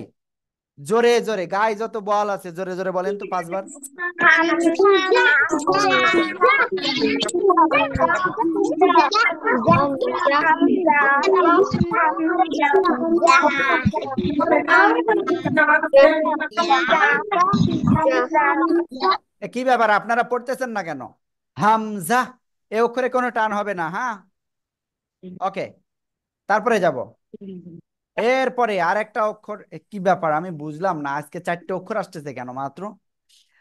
[SPEAKER 1] জোরে জোরে, গায়ে যত বল আছে জোরে জোরে বলেন তো 5 বার। কি ব্যাপার, আপনারা পড়তেছেন না কেন? হামজা, এ অক্ষরে কোনো টান হবে না, হ্যাঁ? ওকে, তারপরে যাব। এরপরে আর একটা অক্ষর, কি ব্যাপার আমি বুঝলাম না, আজকে 4টে অক্ষর আসতেছে কেন মাত্র?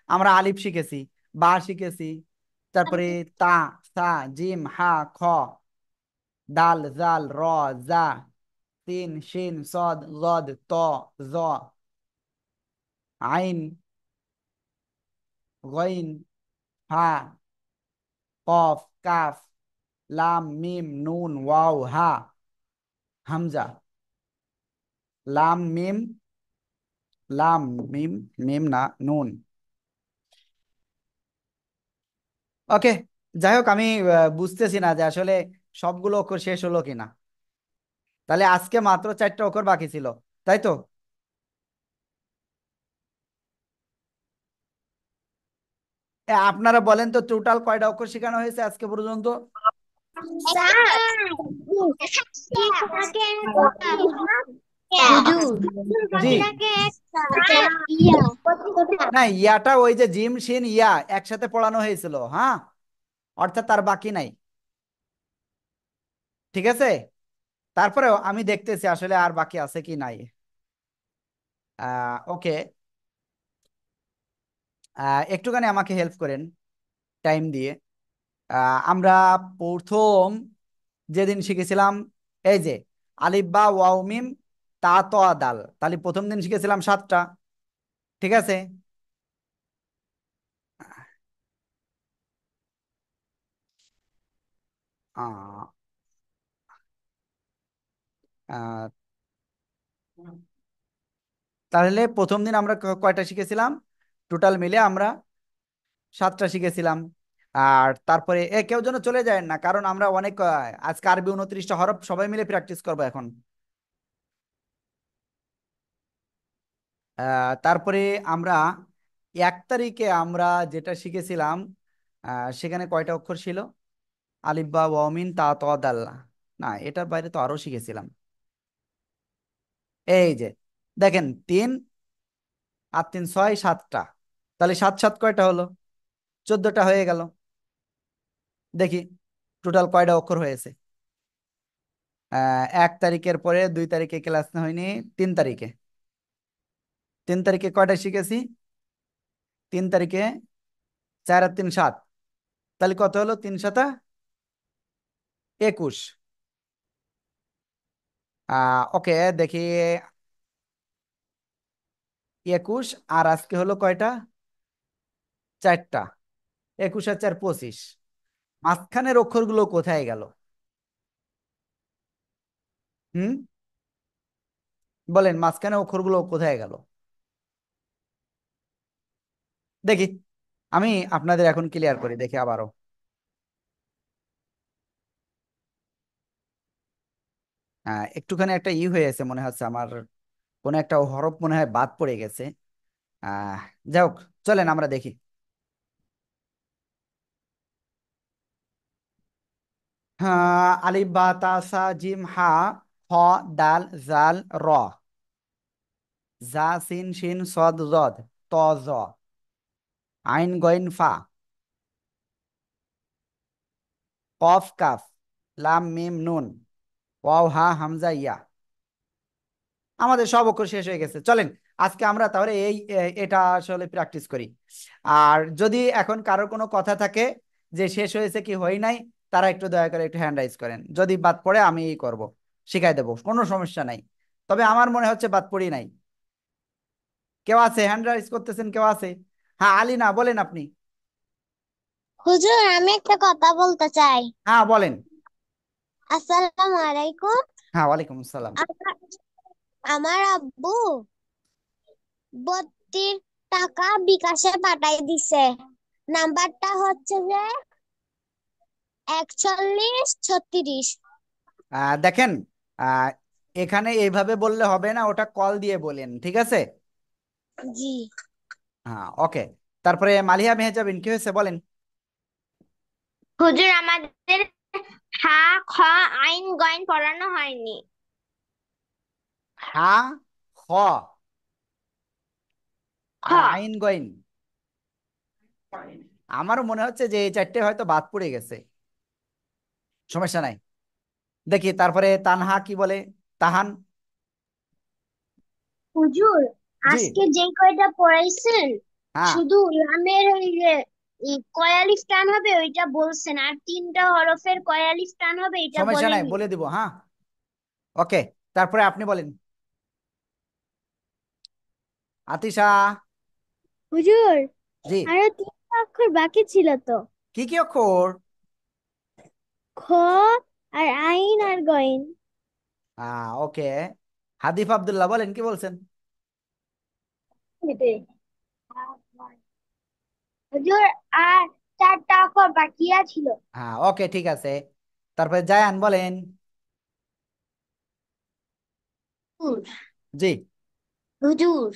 [SPEAKER 1] আমরা আলিফ শিখেছি, বা শিখেছি, তারপরে তা, সা, জিম, হা, খ, দাল, জাল, র, জা, সিন, শিন, সদ, লদ, ত, জ, আইন, গইন, হা, কফ, কাফ, লাম, মিম, নুন, ওয়াও, হা, হামজা। লাম মিম, লাম মিম, মিম না, নুন। ওকে, যাই হোক, আমি বুঝতেছি না যে আসলে সবগুলো অক্ষর শেষ হলো কিনা। তাহলে আজকে মাত্র 4টে অক্ষর বাকি ছিল, তাই তো? আপনারা বলেন তো টোটাল কয়টা অক্ষর শেখানো হয়েছে আজকে পর্যন্ত? জি, না ইয়াটা ওই যে জিম শিন ইয়া একসাথে পড়ানো হয়েছিল, হ্যাঁ, অর্থাৎ তার বাকি নাই। ঠিক আছে, তারপরেও আমি দেখতেছি আসলে আর বাকি আছে কি নাই। ওকে, একটুখানি আমাকে হেল্প করেন টাইম দিয়ে। আমরা প্রথম যেদিন শিখেছিলাম এই যে আলিফ বা ওয়াও মিম তা ত দাল, তাহলে প্রথম দিন শিখেছিলাম 7টা, ঠিক আছে? আহ, আহ, তাহলে প্রথম দিন আমরা কয়টা শিখেছিলাম? টোটাল মিলে আমরা 7টা শিখেছিলাম। আর তারপরে কেউ যেন চলে যায় না, কারণ আমরা অনেক আজকে আরবি 29টা হরফ সবাই মিলে প্র্যাকটিস করবো এখন। তারপরে আমরা 1 তারিখে আমরা যেটা শিখেছিলাম, সেখানে কয়টা অক্ষর ছিল? আলিফ বা ওয়াও মিম তা ত দাল। না, এটার বাইরে তো আরো শিখেছিলাম। এই যে দেখেন, 3 আর 3 6 7টা। তাহলে 7 7 কয়টা হলো? 14টা হয়ে গেল। দেখি টোটাল কয়টা অক্ষর হয়েছে। 1 তারিখের পরে 2 তারিখে ক্লাস না হয়নি। 3 তারিখে, 3 তারিখে কয়টা শিখেছি? 3 তারিখে 4 আর 3 7। তাহলে কত হলো? 3 7 21। ওকে, দেখি 21। আর আজকে হলো কয়টা? 4টা। 21 আর 4 25। মাঝখানের অক্ষরগুলো কোথায় গেল? হুম, বলেন, মাঝখানে অক্ষরগুলো কোথায় গেল? দেখি, আমি আপনাদের এখন ক্লিয়ার করি, দেখি আবারও। একটুখানি একটা হয়েছে মনে হচ্ছে আমার, কোন একটা হরফ মনে হয় বাদ পড়ে গেছে। আহ যাই হোক, চলেন আমরা দেখি। হ্যাঁ, আলিফ বা তা সা জিম হা খ দাল জাল র, জা সিন শিন সদ জদ ত জ, আইন গইন ফা, কফ কাফ, লাম মিম নুন, ওয়াও হা হামজা ইয়া। আমাদের সব অক্ষর শেষ হয়ে গেছে। চলেন আজকে আমরা তাহলে এটা আসলে প্র্যাকটিস করি। আর যদি এখন কারোর কোনো কথা থাকে যে শেষ হয়েছে কি হয় নাই, তারা একটু দয়া করে একটু হ্যান্ড রাইজ করেন। যদি বাদ পড়ে আমি করব, শিখাই দেবো, কোনো সমস্যা নাই। তবে আমার মনে হচ্ছে বাদ পড়ি নাই। কেউ আছে হ্যান্ড রাইজ করতেছেন? কেউ আছে? হ্যাঁ, আলী না, বলেন আপনি।
[SPEAKER 2] হুজুর, আমি একটা কথা বলতে চাই।
[SPEAKER 1] হ্যাঁ বলেন।
[SPEAKER 2] আসসালামু আলাইকুম।
[SPEAKER 1] হ্যাঁ, ওয়ালাইকুম আসসালাম।
[SPEAKER 2] আমার আমার আব্বু 32 টাকা বিকাশে পাঠাই দিছে। নাম্বারটা হচ্ছে যে 4136।
[SPEAKER 1] দেখেন, আহ, এখানে এইভাবে বললে হবে না, ওটা কল দিয়ে বলেন, ঠিক আছে?
[SPEAKER 2] জি
[SPEAKER 1] হ্যাঁ, ওকে। তারপরে মালিহা মেহজাবিন, কি হয়েছে বলেন?
[SPEAKER 2] হুজুর, আমাদের হা খ আইন গইন পড়ানো হয়নি।
[SPEAKER 1] হা, খ
[SPEAKER 2] খ।
[SPEAKER 1] আর আইন গইন। আমারও মনে হচ্ছে যে এই 4টে হয়তো বাদ পড়ে গেছে। সমস্যা নাই, দেখি। তারপরে তানহা কি বলে? তাহান।
[SPEAKER 2] হুজুর,
[SPEAKER 1] জি।
[SPEAKER 2] আজকে যে কয়টা পড়াইছেন
[SPEAKER 1] হ্যাঁ,
[SPEAKER 2] শুধু লামের ওই যে কয়ালিফ টান হবে ওইটা বলছেন, আর 3টা হরফের কয়ালিফ টান হবে এটা
[SPEAKER 1] সমস্যা নাই,
[SPEAKER 2] বলেননি।
[SPEAKER 1] বলে দিব। হ্যাঁ, ওকে। তারপরে আপনি বলেন, আতিশা।
[SPEAKER 2] হুজুর,
[SPEAKER 1] জি।
[SPEAKER 2] আরো 3টা অক্ষর বাকি ছিল তো।
[SPEAKER 1] কি কি অক্ষর?
[SPEAKER 2] খ আর আইন আর গইন।
[SPEAKER 1] ওকে। হাদিফ আব্দুল্লাহ, বলেন কি বলছেন?
[SPEAKER 2] হুজুর, আর 4টা অক্ষর বাকি ছিল।
[SPEAKER 1] হ্যাঁ, ওকে, ঠিক আছে। তারপরে জায়ান, বলেন। জি,
[SPEAKER 2] হুজুর,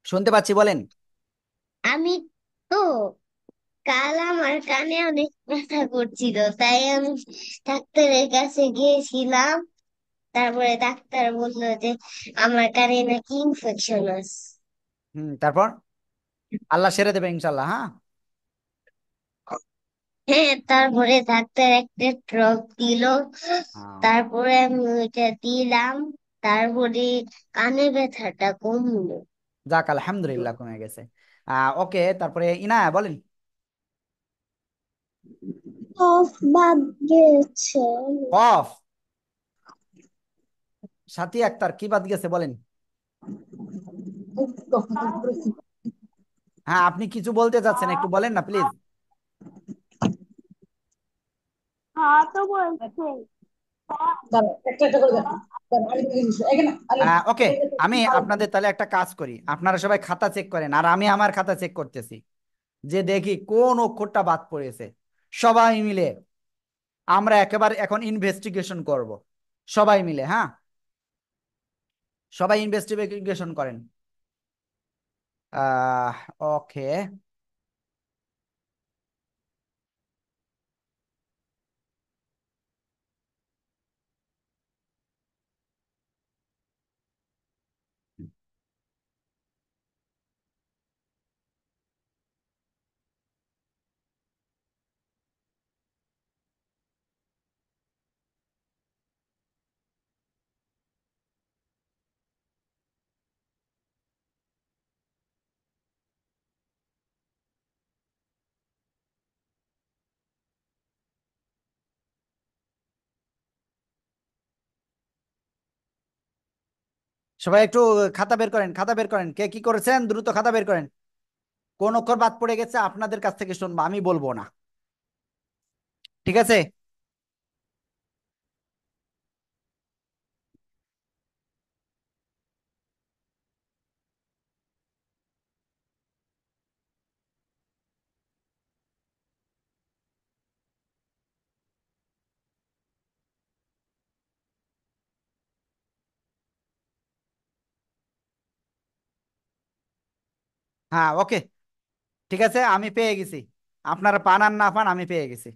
[SPEAKER 1] শুনতে পাচ্ছি, বলেন।
[SPEAKER 2] আমি তো কাল আমার কানে অনেক ব্যথা করছিল, তাই আমি ডাক্তারের কাছে গিয়েছিলাম। তারপরে ডাক্তার বললো যে আমার কানে নাকি ইনফেকশন আছে।
[SPEAKER 1] তারপর আল্লাহ সেরে দেবে ইনশাল্লাহ। হ্যাঁ।
[SPEAKER 2] হ্যাঁ, তারপরে ডাক্তার একটা ড্রপ দিল।
[SPEAKER 1] আহ,
[SPEAKER 2] তারপরে আমি ওইটা দিলাম। তারপরে কানে ব্যথাটা কমলো।
[SPEAKER 1] যাক, আলহামদুলিল্লাহ কমে গেছে। ওকে, তারপরে ইনায়া, বলেন।
[SPEAKER 2] কফ বাদ গেছে।
[SPEAKER 1] কফ। সাথী আক্তার, কি বাদ গেছে বলেন? হ্যাঁ, আপনি কিছু বলতে চাচ্ছেন, একটু বলেন না প্লিজ।
[SPEAKER 2] হ্যাঁ, তো বলছে।
[SPEAKER 3] দাঁড়াও, একটা একটা করে দেখো। দাঁড়াও, আলিফ লিখে দিচ্ছি। এখানে আলিফ।
[SPEAKER 1] ওকে,
[SPEAKER 3] এটা এটা
[SPEAKER 1] আমি
[SPEAKER 3] আলিফ।
[SPEAKER 1] আপনাদের তাহলে একটা কাজ করি, আপনারা সবাই খাতা চেক করেন আর আমি আমার খাতা চেক করতেছি, যে দেখি কোন অক্ষরটা বাদ পড়েছে। সবাই মিলে আমরা একেবারে এখন ইনভেস্টিগেশন করব, সবাই মিলে। হ্যাঁ, সবাই ইনভেস্টিগেশন করেন। ওকে, সবাই একটু খাতা বের করেন, খাতা বের করেন, কে কি করেছেন দ্রুত খাতা বের করেন। কোন অক্ষর বাদ পড়ে গেছে আপনাদের কাছ থেকে শুনবো, আমি বলবো না। ঠিক আছে? হ্যাঁ, ওকে, ঠিক আছে, আমি পেয়ে গেছি। আপনারা পান আর না পান, আমি পেয়ে গেছি।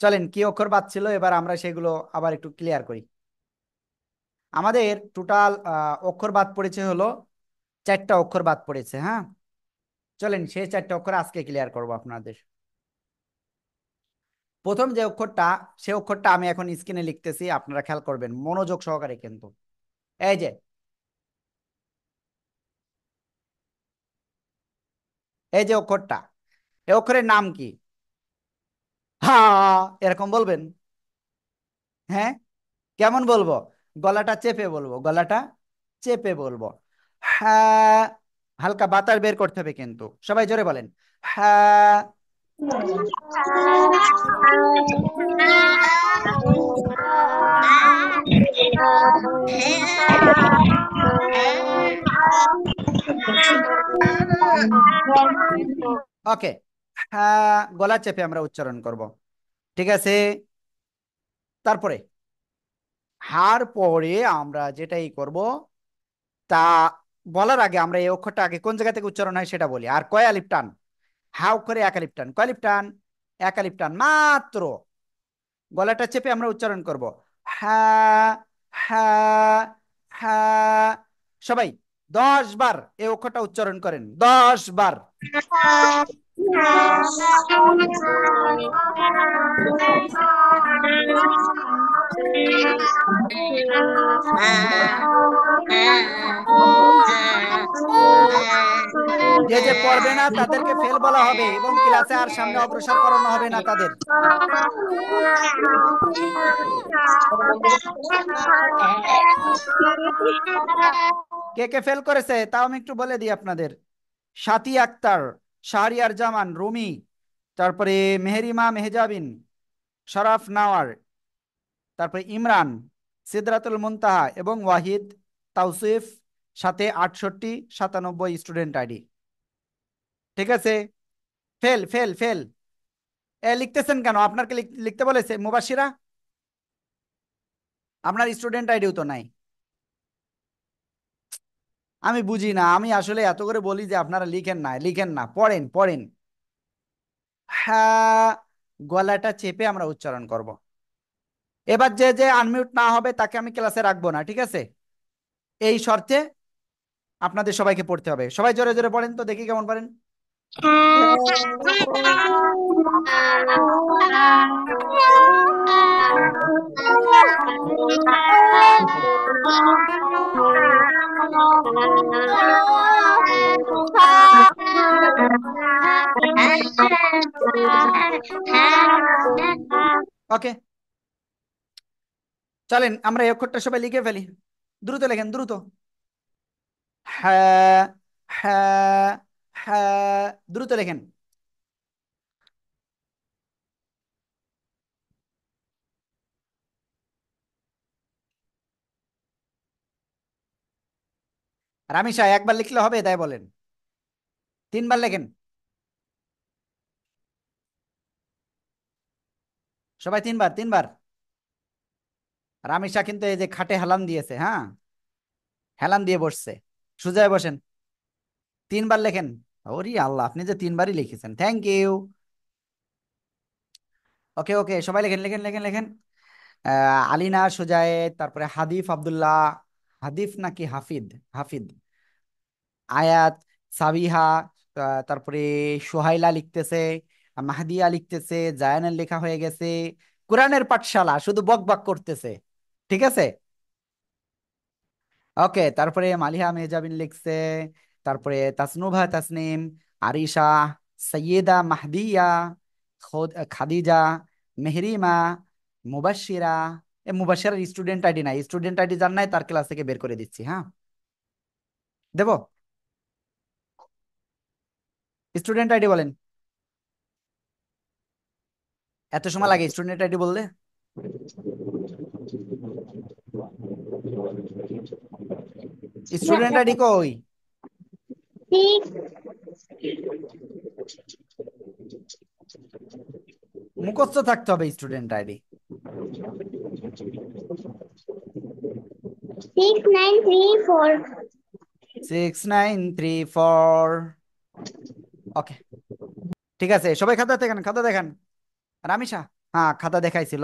[SPEAKER 1] চলেন, কি অক্ষর বাদ ছিল এবার আমরা সেগুলো আবার একটু ক্লিয়ার করি। আমাদের টোটাল অক্ষর বাদ পড়েছে হলো 4টা অক্ষর বাদ পড়েছে। হ্যাঁ, চলেন সেই 4টা অক্ষর আজকে ক্লিয়ার করব আপনাদের। প্রথম যে অক্ষরটা, সে অক্ষরটা আমি এখন স্ক্রিনে লিখতেছি, আপনারা খেয়াল করবেন মনোযোগ সহকারে কিন্তু। এই যে, এই যে অক্ষরটা, এই অক্ষরের নাম কি? হ্যাঁ, এরকম বলবেন। হ্যাঁ, কেমন বলবো? গলাটা চেপে বলবো, গলাটা চেপে বলবো। হ্যাঁ, হালকা বাতাস বের করতে হবে কিন্তু, সবাই জোরে বলেন। হ্যাঁ। ওকে, হ্যাঁ, গলা চেপে আমরা উচ্চারণ করব। ঠিক আছে? তারপরে হার পরে আমরা যেটাই করব, তা বলার আগে আমরা এই অক্ষরটা আগে কোন জায়গা থেকে উচ্চারণ হয় সেটা বলি। আর কয় আলিফ টান? হা অক্ষরে 1 আলিফ টান। কয় আলিফ টান? 1 আলিফ টান মাত্র। গলাটা চেপে আমরা উচ্চারণ করব। হ্যাঁ, হ্যাঁ, হ্যাঁ। সবাই 10 বার এই অক্ষরটা উচ্চারণ করেন, 10 বার। যে যে পড়বে না তাদেরকে ফেল বলা হবে এবং ক্লাসে আর সামনে অগ্রসর করানো হবে না তাদের। কে কে ফেল করেছে তাও আমি একটু বলে দিই আপনাদের। সাথী আক্তার, শাহরিয়ার জামান, রুমি, তারপরে মেহেরিমা মেহজাবিন, শরাফ নাওয়ার, তারপরে ইমরান, সিদরাতুল মুনতাহা এবং ওয়াহিদ, তাওসিফ, সাথে 68, 97 স্টুডেন্ট আইডি। ঠিক আছে? Fail, fail, fail. লিখতেছেন কেন? আপনাকে লিখতে বলেছে মুবাশিরা? আপনার স্টুডেন্ট আইডিও তো নাই। আমি বুঝি না, আমি আসলে এত করে বলি যে আপনারা লিখেন না, লিখেন না, পড়েন, পড়েন। হ্যাঁ, গলাটা চেপে আমরা উচ্চারণ করব। এবার যে যে আনমিউট না হবে তাকে আমি ক্লাসে রাখবো না, ঠিক আছে? এই শর্তে আপনাদের সবাইকে পড়তে হবে। সবাই জোরে জোরে পড়েন তো দেখি কেমন পারেন। ওকে, চলেন আমরা এই অক্ষরটা সবাই লিখে ফেলি। দ্রুত লেখেন, দ্রুত। হ্যাঁ, হ্যাঁ, হ্যাঁ, দ্রুত লেখেন। রামিসা একবার লিখলে হবে তাই বলেন? তিনবার লেখেন। সবাই তিনবার তিনবার। রামিসা কিন্তু এই যে খাটে হেলান দিয়েছে, হ্যাঁ, হেলান দিয়ে বসছে। সোজা হয়ে বসেন। তিনবার লেখেন। ওরে আল্লাহ, আপনি যে তিনবারই লিখেছেন, থ্যাংক ইউ। ওকে ওকে, সবাই লেখেন লেখেন লেখেন লেখেন। আলিনা সুজায়েদ, তারপরে হাদিফ আব্দুল্লাহ। হাদিফ নাকি হাফিদ? হাফিদ। আয়াত, সাবিহা, তারপরে সোহাইলা লিখতেছে, মাহদিয়া লিখতেছে, জায়ানের লেখা হয়ে গেছে। কোরআনের পাঠশালা শুধু বক বক করতেছে। ঠিক আছে। ওকে, তারপরে মালিহা মেহজাবিন লিখছে, তারপরে তাসনুভা তাসনিম, আরিশা, সৈয়দা মাহদিয়া, খাদিজা, মেহরিমা, মুবাশশিরা। এ মুবাশশিরার স্টুডেন্ট আইডি নাই, স্টুডেন্ট আইডি জান নাই তার ক্লাস থেকে বের করে দিচ্ছি, হ্যাঁ। দেবো? স্টুডেন্ট আইডি বলেন। এত সময় লাগে স্টুডেন্ট আইডি বললে? স্টুডেন্ট আইডি কই?
[SPEAKER 2] ঠিক
[SPEAKER 1] মুখস্থ থাকতে হবে স্টুডেন্ট আইডি।
[SPEAKER 2] 6934।
[SPEAKER 1] 6934। ওকে, ঠিক আছে, সবাই খাতা দেখেন, খাতা দেখেন। রামিসা, হ্যাঁ খাতা দেখাইছিল।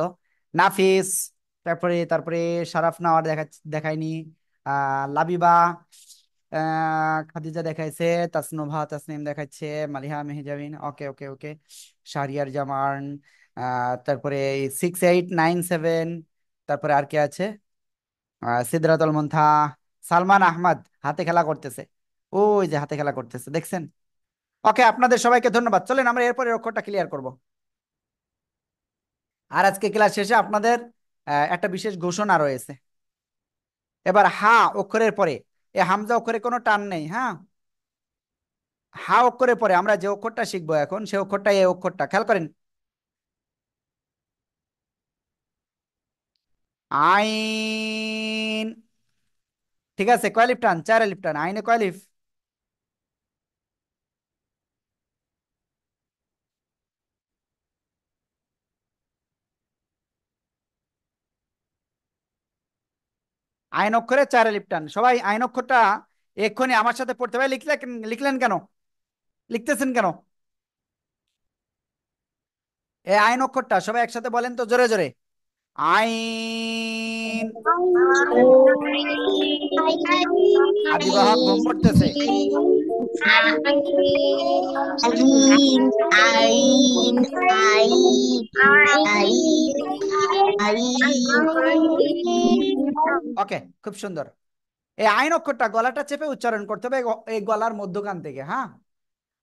[SPEAKER 1] নাফিস, তারপরে তারপরে শারাফ নাওয়ার দেখায়নি। লাবিবা, খাদিজা দেখাইছে, তাসনুভা তাসনিম দেখাচ্ছে, মালিহা মেহজাবিন, ওকে ওকে ওকে। শাহরিয়ার জামান, তারপরে 6897। তারপরে আর কে আছে? সিদরাতুল মুনতাহা। সালমান আহমদ হাতে খেলা করতেছে, ওই যে হাতে খেলা করতেছে, দেখছেন? ওকে, আপনাদের সবাইকে ধন্যবাদ। চলেন আমরা এরপরে অক্ষরটা ক্লিয়ার করব। আর আজকে ক্লাস শেষে আপনাদের একটা বিশেষ ঘোষণা রয়েছে। এবার হা অক্ষরের পরে, এ হামজা অক্ষরে কোনো টান নেই, হ্যাঁ। হা অক্ষরের পরে আমরা যে অক্ষরটা শিখবো এখন, সে অক্ষরটা এই অক্ষরটা, খেয়াল করেন। আইন। ঠিক আছে, কয় লিফ টান? 4 লিফ টান। আইনে কয় লিফ? আইন অক্ষরে 4 লিফ টান। সবাই আইন অক্ষরটা এক্ষুনি আমার সাথে পড়তে হবে। লিখলেন কেন? লিখতেছেন কেন? এই আইন অক্ষরটা সবাই একসাথে বলেন তো জোরে জোরে। আইন। আদিবাহক ঘুম পড়তেছে।
[SPEAKER 2] আইন আইন আইন আইন
[SPEAKER 1] ওকে, খুব সুন্দর। এই আইন অক্ষরটা গলাটা চেপে উচ্চারণ করতে হবে, এই গলার মধ্যখান থেকে, হ্যাঁ।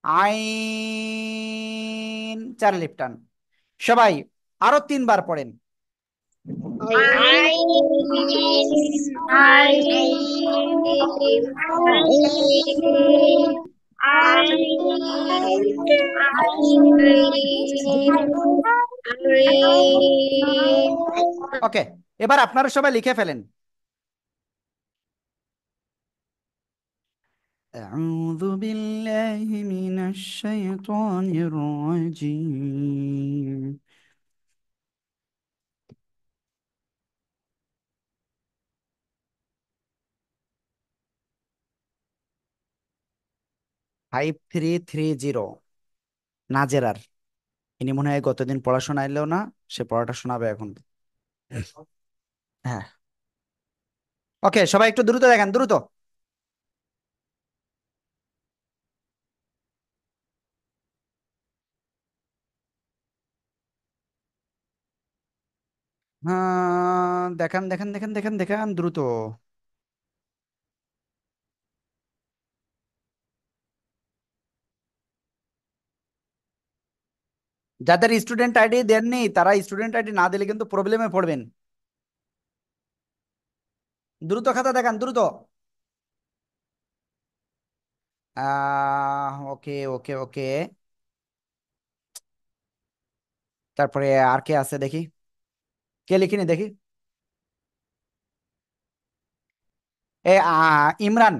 [SPEAKER 1] আইন, 4 লিফ টান। সবাই আরো 3বার পড়েন। ওকে, এবার আপনারা সবাই লিখে ফেলেন। أعوذ بالله من الشيطان الرجيم. 5330 নাজেরার। ইনি মনে হয় গতদিন পড়াশোনা এলেও না, সে পড়াটা শোনাবে এখন। হ্যাঁ। ওকে, সবাই একটু দ্রুত দেখেন, দ্রুত। হ্যাঁ, দেখান দেখান দেখান দেখান দেখান দ্রুত। যাদের স্টুডেন্ট আইডি দেননি তারা স্টুডেন্ট আইডি না দিলে কিন্তু প্রবলেমে পড়বেন। দ্রুত খাতা দেখান, দ্রুত। ওকে ওকে ওকে। তারপরে আর কে আছে দেখি, কে লিখিনি দেখি। ইমরান।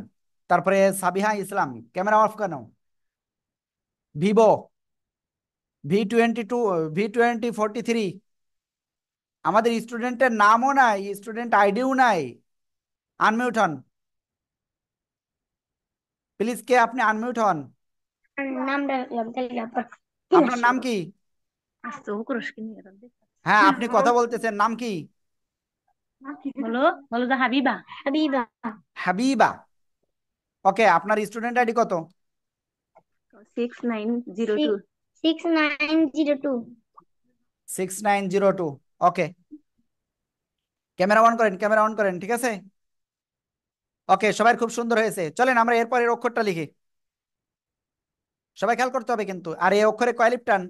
[SPEAKER 1] তারপরে সাবিহা ইসলাম, ক্যামেরা অফ কেন? Vivo V22, V2043। আমাদের স্টুডেন্টের নামও নাই, স্টুডেন্ট আইডিও নাই। আনমিউট হন প্লিজ, কে আপনি? আনমিউট হন।
[SPEAKER 2] নামটা জানতে লাগবে।
[SPEAKER 1] আপনার নাম কি? হ্যাঁ, আপনি কথা বলতেছেন, নাম কি?
[SPEAKER 3] বলো বলো যে হাবিবা।
[SPEAKER 2] হাবিবা।
[SPEAKER 1] হাবিবা। ওকে, আপনার স্টুডেন্ট আইডি কত?
[SPEAKER 4] 6902।
[SPEAKER 2] 6902।
[SPEAKER 1] 6902। ওকে, ক্যামেরা অন করেন, ক্যামেরা অন করেন, ঠিক আছে। ওকে, সবাই খুব সুন্দর হয়েছে। চলেন আমরা এরপরের অক্ষরটা লিখি। সবাই খেয়াল করতে হবে কিন্তু। আর এই অক্ষরে কয় লিফ টান?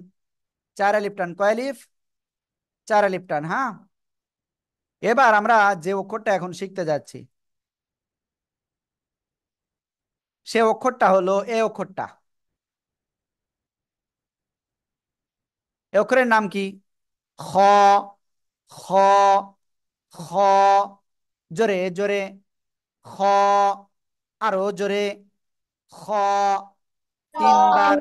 [SPEAKER 1] 4 আলিফ টান। কয় লিফ? 4 আলিফ টান। হ্যাঁ, এবার আমরা যে অক্ষরটা এখন শিখতে যাচ্ছি, সে অক্ষরটা হলো এ অক্ষরটা। এ অক্ষরের নাম কি? খ। খ। খ। জোরে জোরে। খ। আরো জোরে। খ। 3 বার।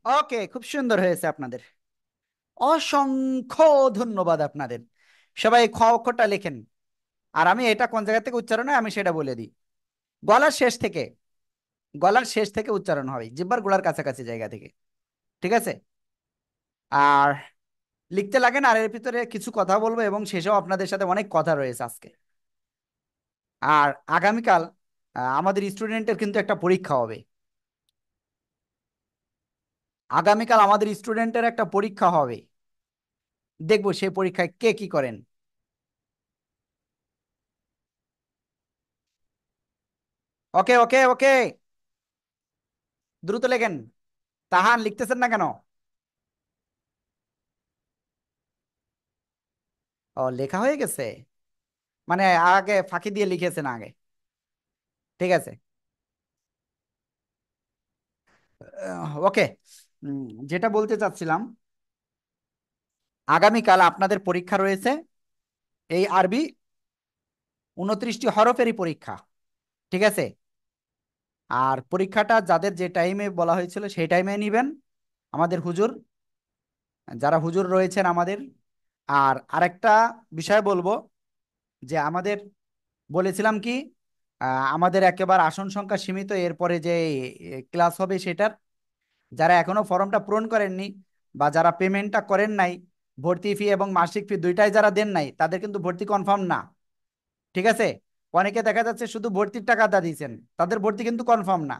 [SPEAKER 1] ওকে, খুব সুন্দর হয়েছে আপনাদের। অসংখ্য ধন্যবাদ আপনাদের। সবাই খ অক্ষরটা লেখেন। আর আমি এটা কোন জায়গা থেকে উচ্চারণ হয় আমি সেটা বলে দিই। গলার শেষ থেকে, গলার শেষ থেকে উচ্চারণ হয়, জিহ্বার গোড়ার কাছাকাছি জায়গা থেকে, ঠিক আছে। আর লিখতে লাগেন। আর এর ভিতরে কিছু কথা বলবো এবং শেষেও আপনাদের সাথে অনেক কথা রয়েছে আজকে। আর আগামীকাল আমাদের স্টুডেন্টের কিন্তু একটা পরীক্ষা হবে। আগামীকাল আমাদের স্টুডেন্টের একটা পরীক্ষা হবে। দেখবো সেই পরীক্ষায় কে কি করেন। ওকে ওকে ওকে, দ্রুত লেখেন। তাহান লিখতেছেন না কেন? ও, লেখা হয়ে গেছে, মানে আগে ফাঁকি দিয়ে লিখেছেন আগে, ঠিক আছে। ওকে, যেটা বলতে চাচ্ছিলাম, আগামীকাল আপনাদের পরীক্ষা রয়েছে। এই আরবি 29টি হরফেরই পরীক্ষা, ঠিক আছে। আর পরীক্ষাটা যাদের যে টাইমে বলা হয়েছিল সেই টাইমে নিবেন, আমাদের হুজুর, যারা হুজুর রয়েছেন আমাদের। আর আরেকটা বিষয় বলবো, যে আমাদের বলেছিলাম কি, আমাদের একেবারে আসন সংখ্যা সীমিত। এরপরে যে ক্লাস হবে সেটার, যারা এখনো ফর্মটা পূরণ করেননি বা যারা পেমেন্টটা করেন নাই, ভর্তি ফি এবং মাসিক ফি দুইটাই যারা দেন নাই, তাদের কিন্তু ভর্তি কনফার্ম না, ঠিক আছে। অনেকে দেখা যাচ্ছে শুধু ভর্তির টাকাটা দিয়েছেন, তাদের ভর্তি কিন্তু কনফার্ম না,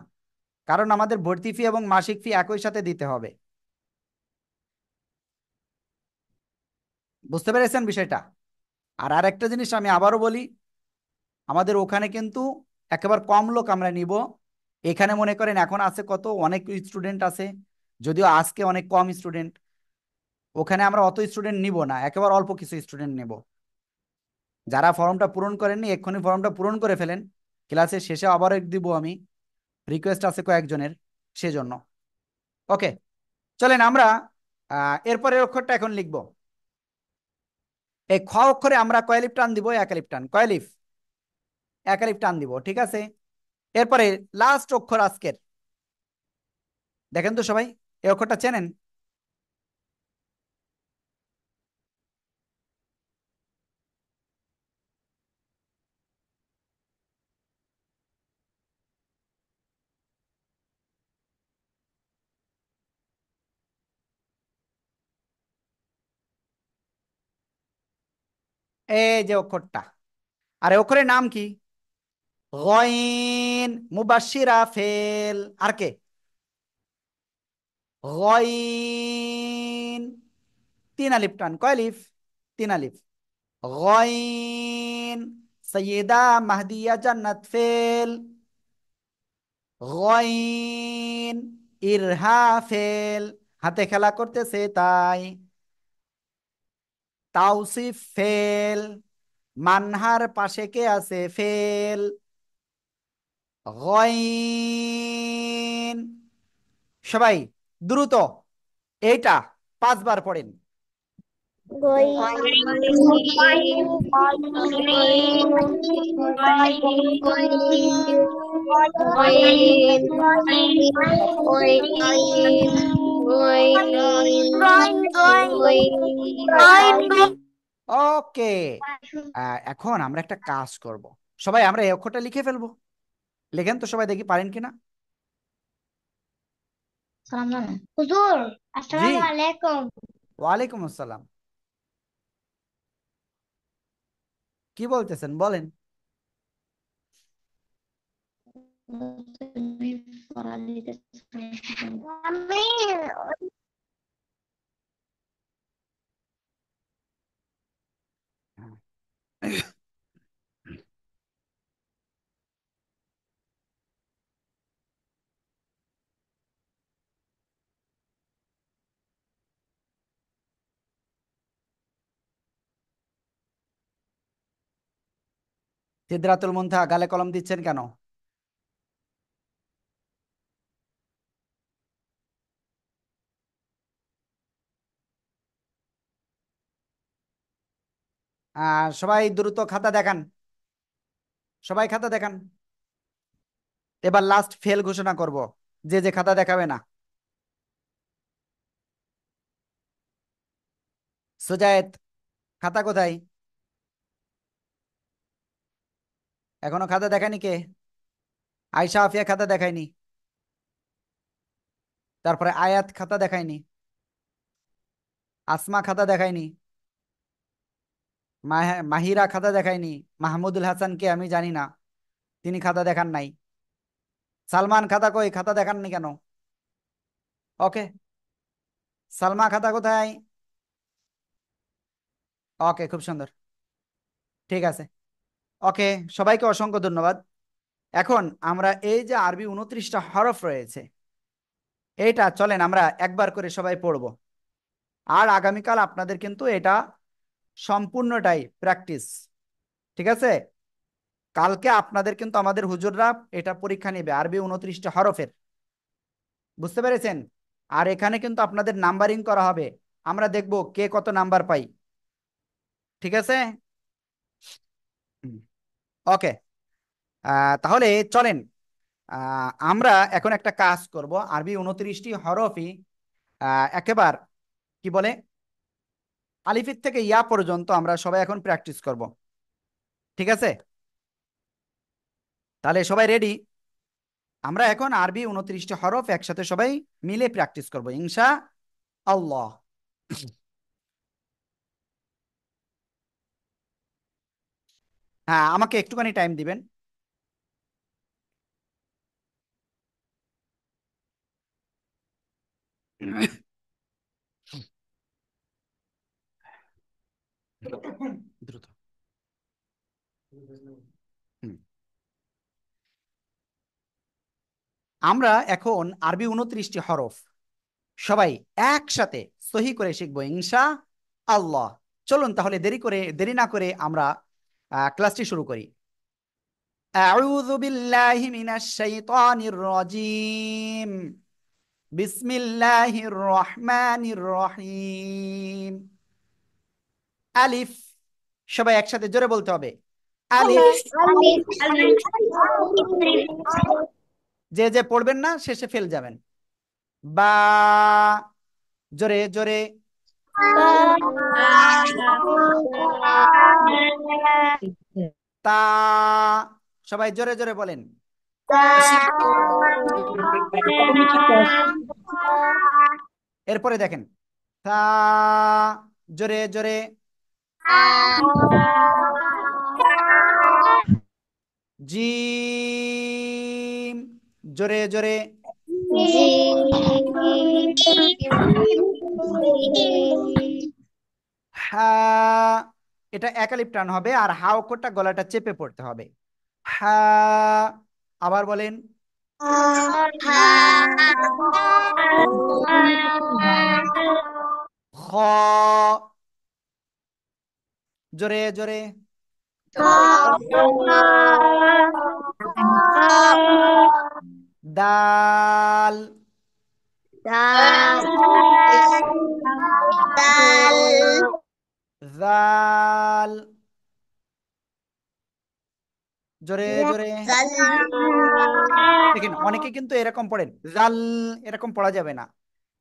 [SPEAKER 1] কারণ আমাদের ভর্তি ফি এবং মাসিক ফি একই সাথে দিতে হবে। বুঝতে পেরেছেন বিষয়টা? আর আরেকটা জিনিস আমি আবারও বলি, আমাদের ওখানে কিন্তু একেবারে কম লোক আমরা নিব। এখানে মনে করেন এখন আছে কত, অনেক স্টুডেন্ট আছে, যদিও আজকে অনেক কম স্টুডেন্ট। ওখানে আমরা অত স্টুডেন্ট নিব না, একেবারে অল্প কিছু স্টুডেন্ট নেব। যারা ফর্মটা পূরণ করেননি এক্ষুনি ফর্মটা পূরণ করে ফেলেন, ক্লাসের শেষে আবারও দিব আমি, রিকোয়েস্ট আছে কয়েকজনের, সেজন্য। ওকে, চলেন আমরা এরপরের অক্ষরটা এখন লিখব। এই খ অক্ষরে আমরা কয় লিফ টান দিব? 1 আলিফ টান। কয় লিফ? 1 আলিফ টান দিব, ঠিক আছে। এরপরে লাস্ট অক্ষর আজকের, দেখেন তো সবাই, এই অক্ষরটা চেনেন? এই যে অক্ষরটা, আর এই অক্ষরের নাম কি? গইন। মুবাশশিরা ফেল। আর কে? গইন। 3 আলিফ টান। কয় লিফ? 3 আলিফ। গইন। সৈয়দা মাহদিয়া জান্নাত ফেল। গইন। ইরহা ফেল, হাতে খেলা করতেছে তাই। তাওসিফ ফেল। মানহার পাশে কে আছে? ফেল। গইন। সবাই দ্রুত এইটা 5 বার পড়েন। ওকে। এখন আমরা একটা কাজ করব। সবাই আমরা এই অক্ষরটা লিখে ফেলবো। লেখেন তো সবাই, দেখি পারেন কিনা।
[SPEAKER 2] হুজুর,
[SPEAKER 1] জি,
[SPEAKER 2] আসসালামু আলাইকুম।
[SPEAKER 1] ওয়ালাইকুম আসসালাম। কি বলতেছেন বলেন।
[SPEAKER 2] আমি
[SPEAKER 1] সিদরাতুল মুনতাহা, গালে কলম দিচ্ছেন কেন? সবাই দ্রুত খাতা দেখান। সবাই খাতা দেখান। এবার লাস্ট ফেল ঘোষণা করব, যে যে খাতা দেখাবে না। সুজায়েত, খাতা কোথায়? এখনো খাতা দেখায়নি কে? আয়শা আফিয়া খাতা দেখায়নি। তারপরে আয়াত খাতা দেখায়নি। আসমা খাতা দেখায়নি। মাহিরা খাতা দেখায়নি। মাহমুদুল হাসান কে আমি জানি না, তিনি খাতা দেখান নাই। সালমান খাতা কই? খাতা দেখাননি কেন? ওকে। সালমা খাতা কোথায়? ওকে, খুব সুন্দর। ঠিক আছে। ওকে, সবাইকে অসংখ্য ধন্যবাদ। এখন আমরা এই যে আরবি 29টা হরফ রয়েছে, এইটা চলেন আমরা একবার করে সবাই পড়ব। আর আগামীকাল আপনাদের কিন্তু এটা সম্পূর্ণটাই প্র্যাকটিস। ঠিক আছে? কালকে আপনাদের কিন্তু আমাদের হুজুররা এটা পরীক্ষা নেবে আরবি 29টা হরফের। বুঝতে পেরেছেন? আর এখানে কিন্তু আপনাদের নাম্বারিং করা হবে। আমরা দেখব কে কত নাম্বার পাই। ঠিক আছে? ওকে। তাহলে চলেন আমরা এখন একটা কাজ করব। আরবি 29টি হরফই একেবার কি বলে আলিফের থেকে ইয়া পর্যন্ত আমরা সবাই এখন প্র্যাকটিস করব। ঠিক আছে? তাহলে সবাই রেডি? আমরা এখন আরবি 29টি হরফ একসাথে সবাই মিলে প্র্যাকটিস করব ইনশা আল্লাহ। হ্যাঁ, আমাকে একটুখানি টাইম দিবেন। দ্রুত। হুম। আমরা এখন আরবি 29টি হরফ সবাই একসাথে সহি করে শিখবো ইনশা আল্লাহ। চলুন তাহলে দেরি না করে আমরা ক্লাসটি শুরু করি। আউযু বিল্লাহি মিনাশ শাইতানির রাজিম। বিসমিল্লাহির রহমানির রহিম। আলিফ। সবাই একসাথে জোরে বলতে হবে। আলিফ। যে যে পড়বেন না শেষে ফেল যাবেন। বা। জোরে জোরে। তা। সবাই জোরে জোরে বলেন। এরপরে দেখেন তা। জোরে জোরে। জিম। জোরে জোরে। হ্যাঁ, এটা একালিপ টান হবে আর হা অক্ষরটা গলাটা চেপে পড়তে হবে। হ্যাঁ। আবার বলেন। খ। জোরে জোরে। দাল,
[SPEAKER 2] দাল, দাল,
[SPEAKER 1] জাল, জোরে জোরে।
[SPEAKER 2] জাল,
[SPEAKER 1] দেখেন অনেকে কিন্তু এরকম পড়েন, জাল, এরকম পড়া যাবে না।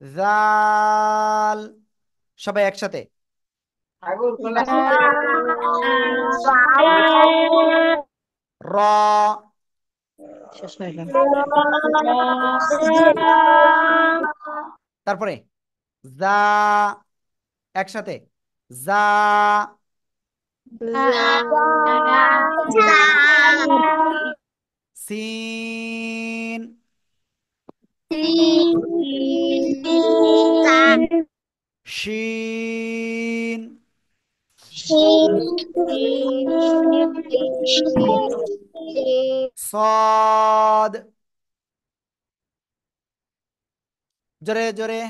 [SPEAKER 1] জাল, সবাই একসাথে। র,
[SPEAKER 3] শেষ হয়ে গেল।
[SPEAKER 1] তারপরে জা, একসাথে। জা, সিন, শিন, সদ, জোরে জোরে।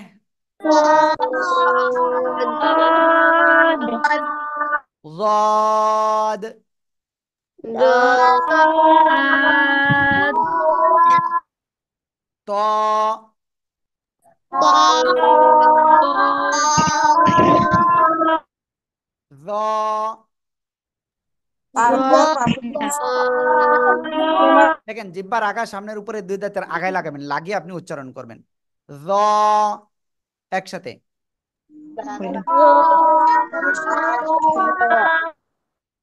[SPEAKER 1] ضاد، طاء، ظاء। দেখেন জিহ্বার আগা সামনের উপরে দুই দাঁতের আগায় লাগাবেন, লাগিয়ে আপনি উচ্চারণ করবেন। য, একসাথে।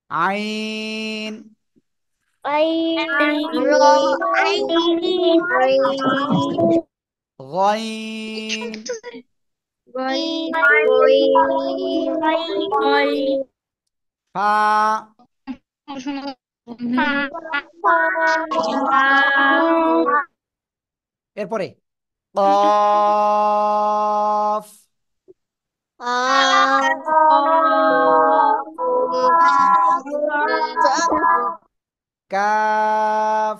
[SPEAKER 1] আইন, গইন, ফা, এরপরে কফ, কাফ,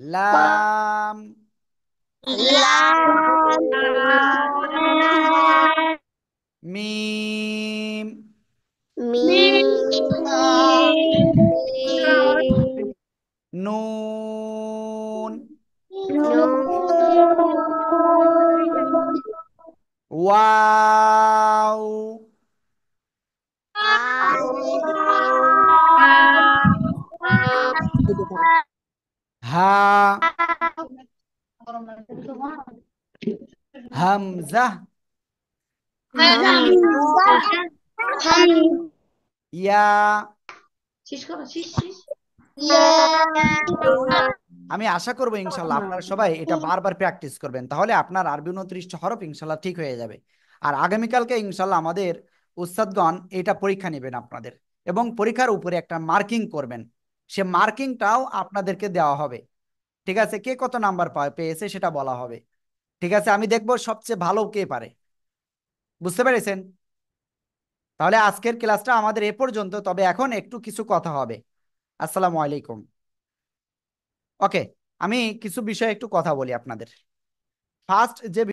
[SPEAKER 1] লাম, মিম, নুন, ওয়াও, হা, হামজা, ইয়া। আমি আশা করবো ইনশাল্লাহ আপনারা সবাই এটা বারবার প্র্যাকটিস করবেন, তাহলে আপনার আরবি 29টা হরফ ইনশাল্লাহ ঠিক হয়ে যাবে। আর আগামীকালকে ইনশাল্লাহ আমাদের উস্তাদগণ এটা পরীক্ষা নেবেন আপনাদের, এবং পরীক্ষার উপরে একটা মার্কিং করবেন। সে মার্কিংটাও আপনাদেরকে দেওয়া হবে। ঠিক আছে, কে কত নাম্বার পেয়েছে সেটা বলা হবে। ঠিক আছে, আমি দেখবো সবচেয়ে ভালো কে পারে। বুঝতে পেরেছেন? তাহলে আজকের ক্লাসটা আমাদের এ পর্যন্ত, তবে এখন একটু কিছু কথা হবে। আসসালামু আলাইকুম। ওকে, আমি কিছু বিষয়ে একটু কথা বলি আপনাদের। ফার্স্ট যে